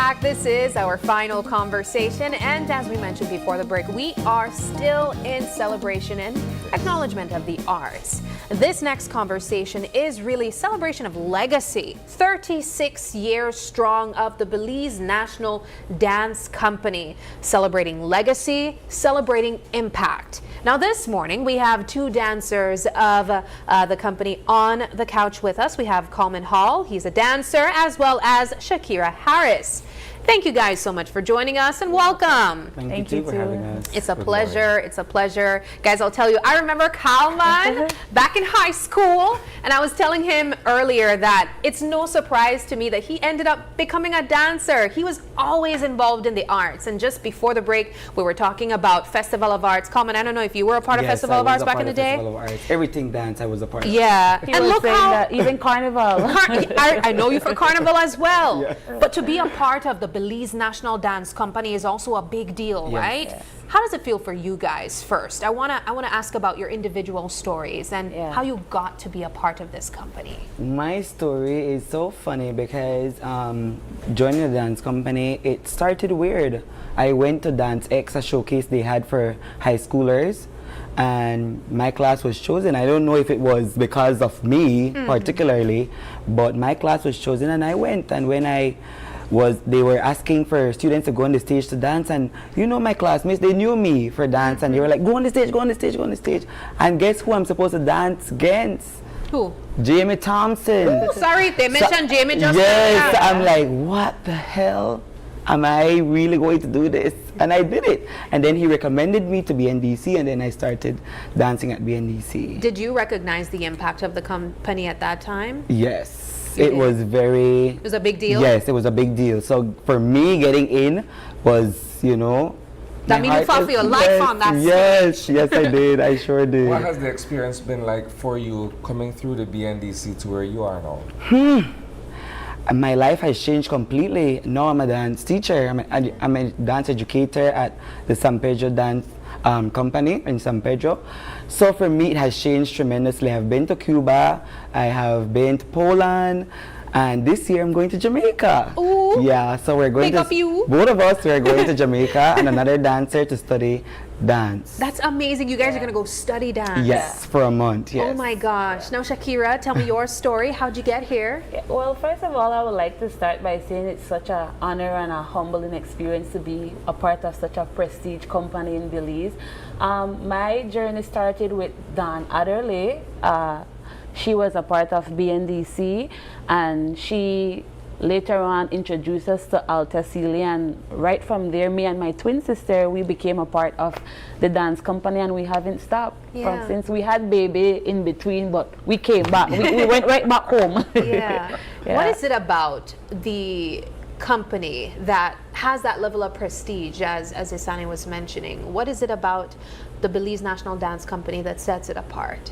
back. This is our final conversation, and as we mentioned before the break, we are still in celebration and acknowledgement of the arts. This next conversation is really celebration of legacy. 36 years strong of the Belize National Dance Company, celebrating legacy, celebrating impact. Now this morning we have two dancers of the company on the couch with us. We have Coleman Hall, he's a dancer, as well as Shakira Harris. Thank you guys so much for joining us and welcome.
Thank you for having us.
It's a pleasure. It's a pleasure. Guys, I'll tell you, I remember Kalman back in high school, and I was telling him earlier that it's no surprise to me that he ended up becoming a dancer. He was always involved in the arts, and just before the break, we were talking about Festival of Arts. Kalman, I don't know if you were a part of Festival of Arts back in the day?
Festival of Arts. Everything dance I was a part of.
Yeah,
He
and
was
look
saying
how
that
even Carnival. I know you for Carnival as well. Yeah. But to be a part of the Belize National Dance Company is also a big deal, right? Yes. How does it feel for you guys first? I wanna ask about your individual stories and how you got to be a part of this company.
My story is so funny because joining the dance company, it started weird. I went to Dance X, a showcase they had for high schoolers, and my class was chosen. I don't know if it was because of me particularly, but my class was chosen and I went. And when they were asking for students to go on the stage to dance, and you know my classmates, they knew me for dance, and they were like, go on the stage, go on the stage, go on the stage. And guess who I'm supposed to dance against?
Who?
Jamie Thompson.
Ooh, sorry, they mentioned Jamie just
Yes,
now.
I'm like, what the hell? Am I really going to do this? And I did it. And then he recommended me to BNDC, and then I started dancing at BNDC.
Did you recognize the impact of the company at that time?
Yes. It was very...
It was a big deal?
Yes, it was a big deal. So for me, getting in was, you know...
That means you fought for your life on that
stage. Yes, I did. I sure did.
What has the experience been like for you coming through the BNDC to where you are now?
My life has changed completely. Now I'm a dance teacher. I'm a dance educator at the San Pedro Dance Company in San Pedro. So for me, it has changed tremendously. I've been to Cuba, I have been to Poland, and this year I'm going to Jamaica.
Ooh.
Yeah, so we're going both of us, we're going to Jamaica, and another dancer to study dance.
That's amazing. You guys are going to go study dance.
Yes, for a month, yes.
Oh my gosh. Now Shakira, tell me your story. How'd you get here?
Well, first of all, I would like to start by saying it's such an honor and a humbling experience to be a part of such a prestige company in Belize. My journey started with Dawn Adderley. She was a part of BNDC, and she later on introduced us to Alta Sealy, and right from there, me and my twin sister, we became a part of the dance company, and we haven't stopped since. We had baby in between, but we came back. we went right back home.
Yeah. What is it about the company that has that level of prestige, as Isani was mentioning? What is it about the Belize National Dance Company that sets it apart?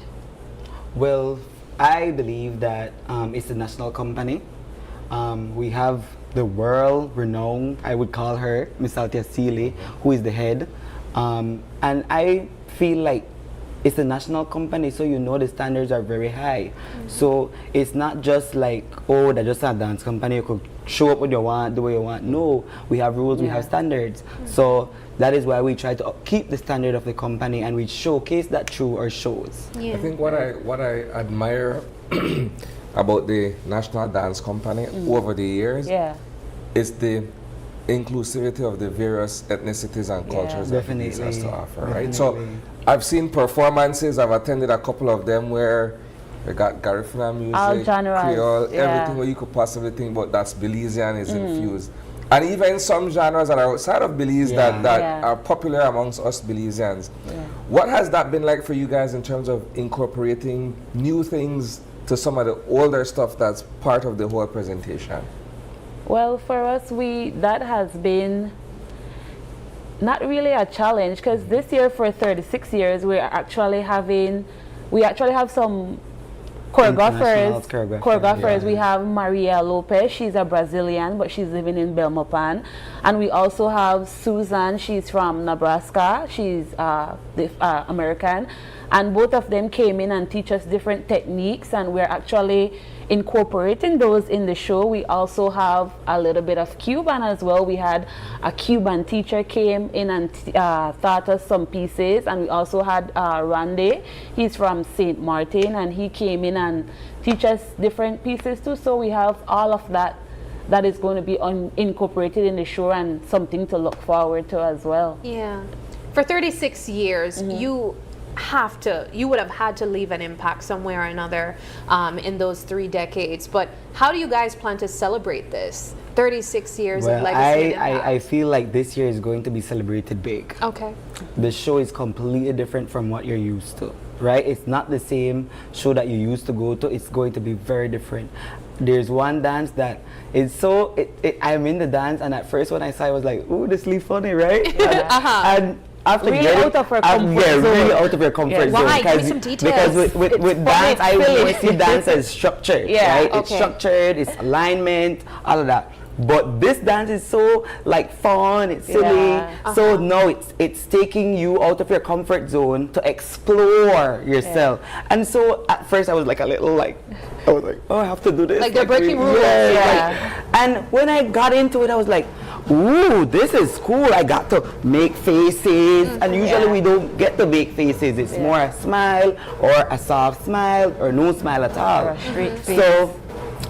Well, I believe that it's a national company. We have the world-renowned, I would call her, Miss Alta Sealy, who is the head. And I feel like it's a national company, so you know the standards are very high. So it's not just like, oh, that's just a dance company, you could show up what you want, do what you want. No, we have rules, we have standards. So that is why we try to keep the standard of the company, and we showcase that through our shows.
I think what I admire about the National Dance Company over the years is the inclusivity of the various ethnicities and cultures that Belize has to offer, right? So I've seen performances, I've attended a couple of them where we got Garifuna music, Creole, everything where you could possibly think about that's Belizean is infused. And even some genres that are outside of Belize that are popular amongst us Belizeans. What has that been like for you guys in terms of incorporating new things to some of the older stuff that's part of the whole presentation?
Well, for us, that has been not really a challenge, because this year for 36 years we actually have some choreographers. We have Maria Lopez, she's a Brazilian, but she's living in Belmopan. And we also have Susan, she's from Nebraska. She's American, and both of them came in and teach us different techniques, and we're actually incorporating those in the show. We also have a little bit of Cuban as well. We had a Cuban teacher came in and taught us some pieces, and we also had Randy. He's from St. Martin, and he came in and teach us different pieces too. So we have all of that is going to be incorporated in the show, and something to look forward to as well.
Yeah. For 36 years, you would have had to leave an impact somewhere or another in those 3 decades. But how do you guys plan to celebrate this? 36 years of legacy and impact.
I feel like this year is going to be celebrated big.
Okay.
The show is completely different from what you're used to, right? It's not the same show that you used to go to. It's going to be very different. There's one dance that is so, I'm in the dance, and at first when I saw it, I was like, ooh, this is funny, right? And after
really out of our comfort zone.
Really out of your comfort zone.
Why? Give me some details.
Because with dance, I always see dance as structured, right?
Okay.
It's structured, it's alignment, all of that. But this dance is so like fun, it's silly. So no, it's taking you out of your comfort zone to explore yourself. And so at first I was like I was like, oh, I have to do this.
Like they're breaking rules.
And when I got into it, I was like, ooh, this is cool. I got to make faces, and usually we don't get to make faces. It's more a smile or a soft smile or no smile at all.
Or a straight face.
So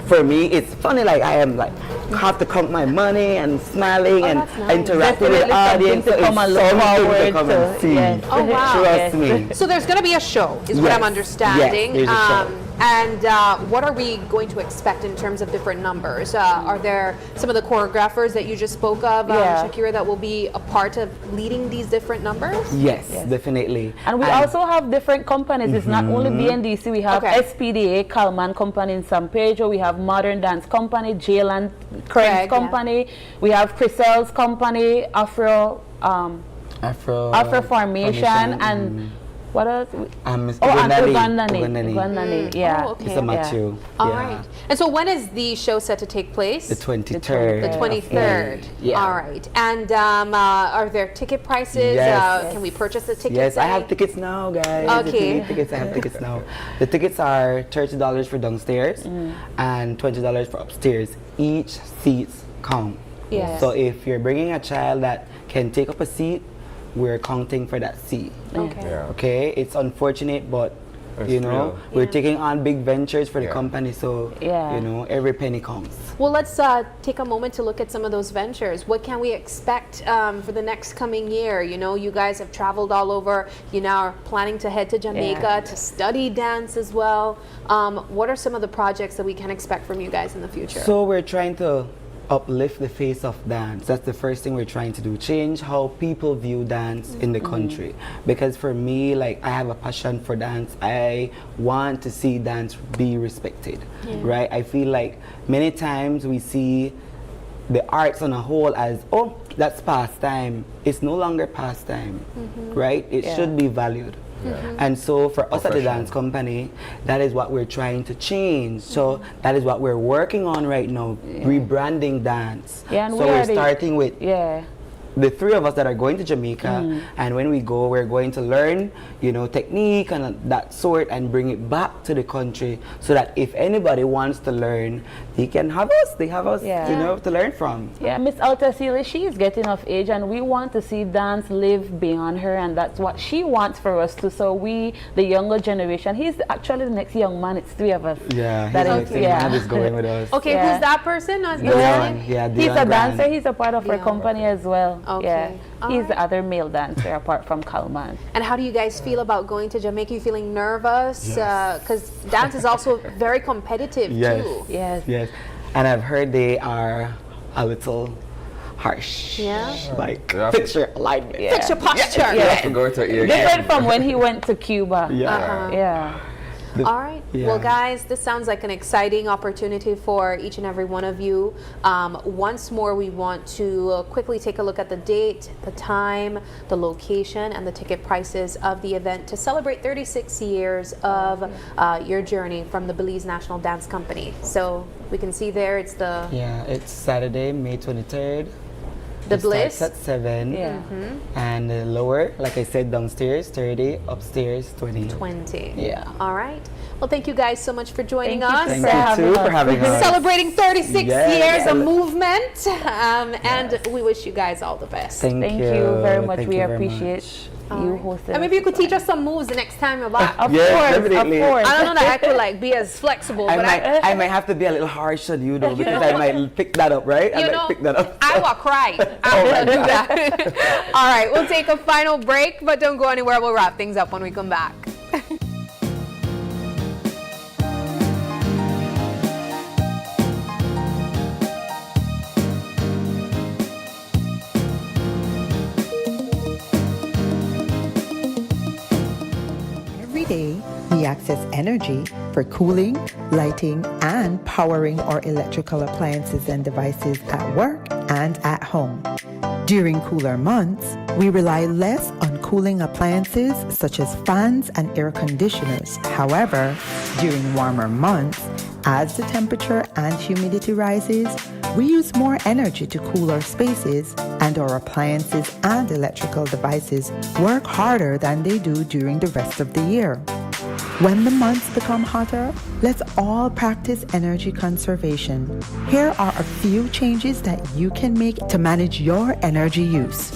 for me, it's funny. Like I am like have to count my money and smiling and interacting with the audience. So it's something to come and see.
Oh wow!
Trust me.
So there's going to be a show, is what I'm understanding.
Yes, there's a show.
And what are we going to expect in terms of different numbers? Are there some of the choreographers that you just spoke of, Shakira, that will be a part of leading these different numbers?
Yes, definitely.
And we also have different companies. It's not only BNDC. We have SPDA, Kalman Company in San Pedro. We have Modern Dance Company, Jaylan Craig's Company. We have Chriselle's company, Afro Formation, and what else?
Ugandani.
Yeah.
It's a macho.
All right. And so when is the show set to take place?
The 23rd.
The 23rd.
Yeah.
All right. And are there ticket prices?
Yes.
Can we purchase the tickets?
Yes, I have tickets now, guys.
Okay.
I have tickets now. The tickets are $30 for downstairs and $20 for upstairs. Each seats count.
Yes.
So if you're bringing a child that can take up a seat, we're counting for that seat.
Okay.
Okay, it's unfortunate, but you know, we're taking on big ventures for the company, so you know, every penny counts.
Well, let's take a moment to look at some of those ventures. What can we expect for the next coming year? You know, you guys have traveled all over. You now are planning to head to Jamaica to study dance as well. What are some of the projects that we can expect from you guys in the future?
So we're trying to uplift the face of dance. That's the first thing we're trying to do. Change how people view dance in the country. Because for me, like, I have a passion for dance. I want to see dance be respected, right? I feel like many times we see the arts on a whole as, oh, that's pastime. It's no longer pastime, right? It should be valued. And so for us at the dance company, that is what we're trying to change. So that is what we're working on right now, rebranding dance.
And
so we're starting with the 3 of us that are going to Jamaica, and when we go, we're going to learn, you know, technique and that sort, and bring it back to the country, so that if anybody wants to learn, they can have us. They have us, you know, to learn from.
Yeah, Miss Altacili, she is getting of age, and we want to see dance live beyond her, and that's what she wants for us too. So we, the younger generation, he's actually the next young man. It's 3 of us.
Yeah, he's the next man is going with us.
Okay, who's that person?
He's a dancer. He's a part of our company as well.
Okay.
He's the other male dancer apart from Kalman.
And how do you guys feel about going to Jamaica? You feeling nervous? Because dance is also very competitive too.
Yes. And I've heard they are a little harsh. Like, fix your alignment.
Fix your posture.
Different from when he went to Cuba.
All right. Well, guys, this sounds like an exciting opportunity for each and every one of you. Once more, we want to quickly take a look at the date, the time, the location, and the ticket prices of the event to celebrate 36 years of your journey from the Belize National Dance Company. So we can see there, it's the...
it's Saturday, May 23rd.
The
It
Bliss?
starts at 7.
Yeah.
And lower, like I said, downstairs 30, upstairs 20.
20.
Yeah.
All right. Well, thank you guys so much for joining
Thank you
us.
Thank you too for having us.
Celebrating 36
Yes.
years of movement. And we wish you guys all the best.
Thank
you very much.
Thank
We
you very
appreciate you hosting.
And maybe you could teach us some moves the next time you're back.
Of
Yes,
course,
definitely.
of course.
I don't know that I could like be as flexible, but
I might have to be a little harsh on you though, because I might pick that up, right? I might pick that up.
I will cry. I'm gonna do that. All right, we'll take a final break, but don't go anywhere. We'll wrap things up when we come back.
Every day, we access energy for cooling, lighting, and powering our electrical appliances and devices at work and at home. During cooler months, we rely less on cooling appliances such as fans and air conditioners. However, during warmer months, as the temperature and humidity rises, we use more energy to cool our spaces, and our appliances and electrical devices work harder than they do during the rest of the year. When the months become hotter, let's all practice energy conservation. Here are a few changes that you can make to manage your energy use.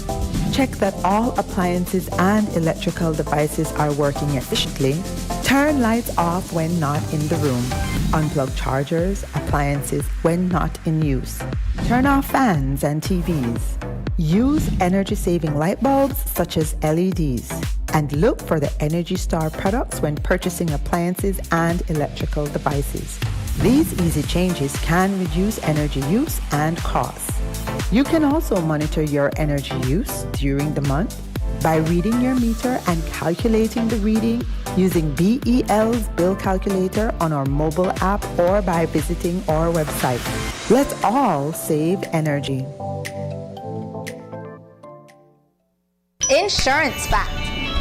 Check that all appliances and electrical devices are working efficiently. Turn lights off when not in the room. Unplug chargers, appliances when not in use. Turn off fans and TVs. Use energy-saving light bulbs such as LEDs. And look for the Energy Star products when purchasing appliances and electrical devices. These easy changes can reduce energy use and costs. You can also monitor your energy use during the month by reading your meter and calculating the reading using BEL's bill calculator on our mobile app or by visiting our website. Let's all save energy.
Insurance fact.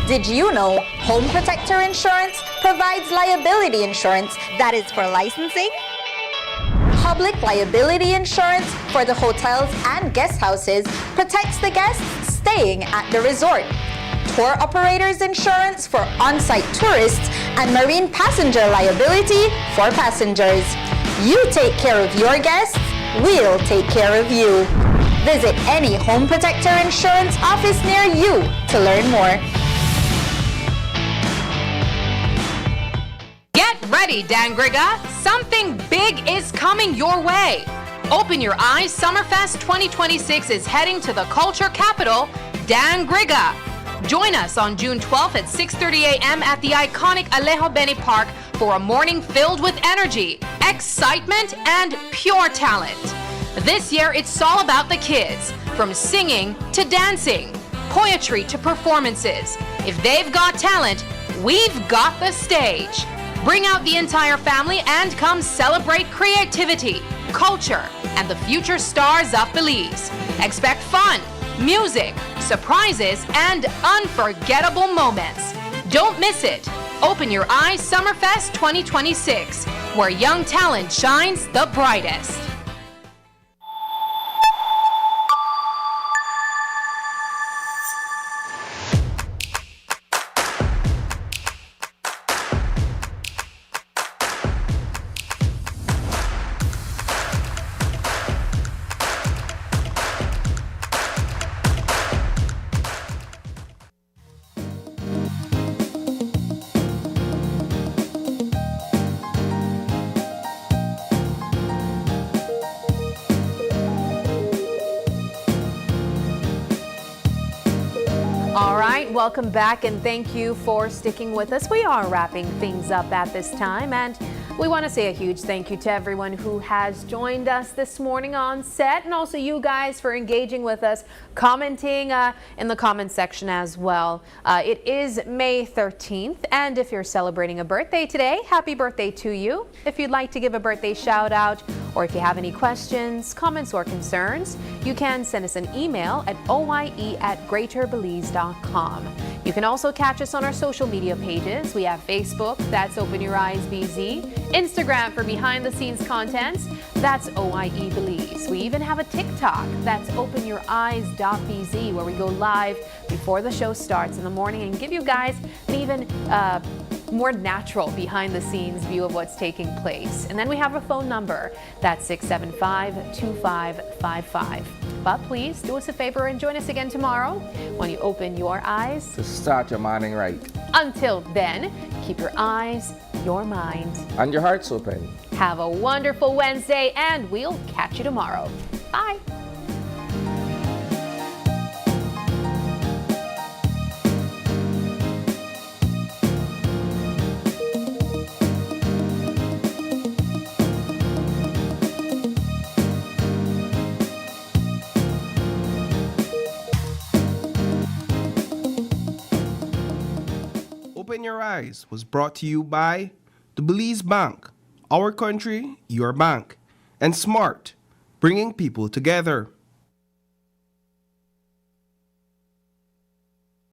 Did you know Home Protector Insurance provides liability insurance that is for licensing? Public liability insurance for the hotels and guest houses protects the guests staying at the resort. Tour operators insurance for on-site tourists and marine passenger liability for passengers. You take care of your guests, we'll take care of you. Visit any Home Protector Insurance office near you to learn more.
Get ready, Dangriga. Something big is coming your way. Open Your Eyes Summerfest 2026 is heading to the culture capital, Dangriga. Join us on June 12th at 6:30 a.m. at the iconic Alejo Beni Park for a morning filled with energy, excitement, and pure talent. This year, it's all about the kids, from singing to dancing, poetry to performances. If they've got talent, we've got the stage. Bring out the entire family and come celebrate creativity, culture, and the future stars of Belize. Expect fun, music, surprises, and unforgettable moments. Don't miss it. Open Your Eyes Summerfest 2026, where young talent shines the brightest. All right, welcome back and thank you for sticking with us. We are wrapping things up at this time, and we want to say a huge thank you to everyone who has joined us this morning on set, and also you guys for engaging with us, commenting in the comment section as well. It is May 13th, and if you're celebrating a birthday today, happy birthday to you. If you'd like to give a birthday shout out, or if you have any questions, comments, or concerns, you can send us an email at oye@greaterbelize.com. You can also catch us on our social media pages. We have Facebook, that's Open Your Eyes BZ. Instagram for behind the scenes content. That's OIE Belize. We even have a TikTok. That's openyoureyes.bz, where we go live before the show starts in the morning and give you guys an even more natural behind the scenes view of what's taking place. And then we have a phone number. That's 675-2555. But please do us a favor and join us again tomorrow when you open your eyes
To start your morning right.
Until then, keep your eyes, your mind,
And your heart's open.
have a wonderful Wednesday, and we'll catch you tomorrow. Bye.
Open Your Eyes was brought to you by the Belize Bank, our country, your bank, and Smart, bringing people together.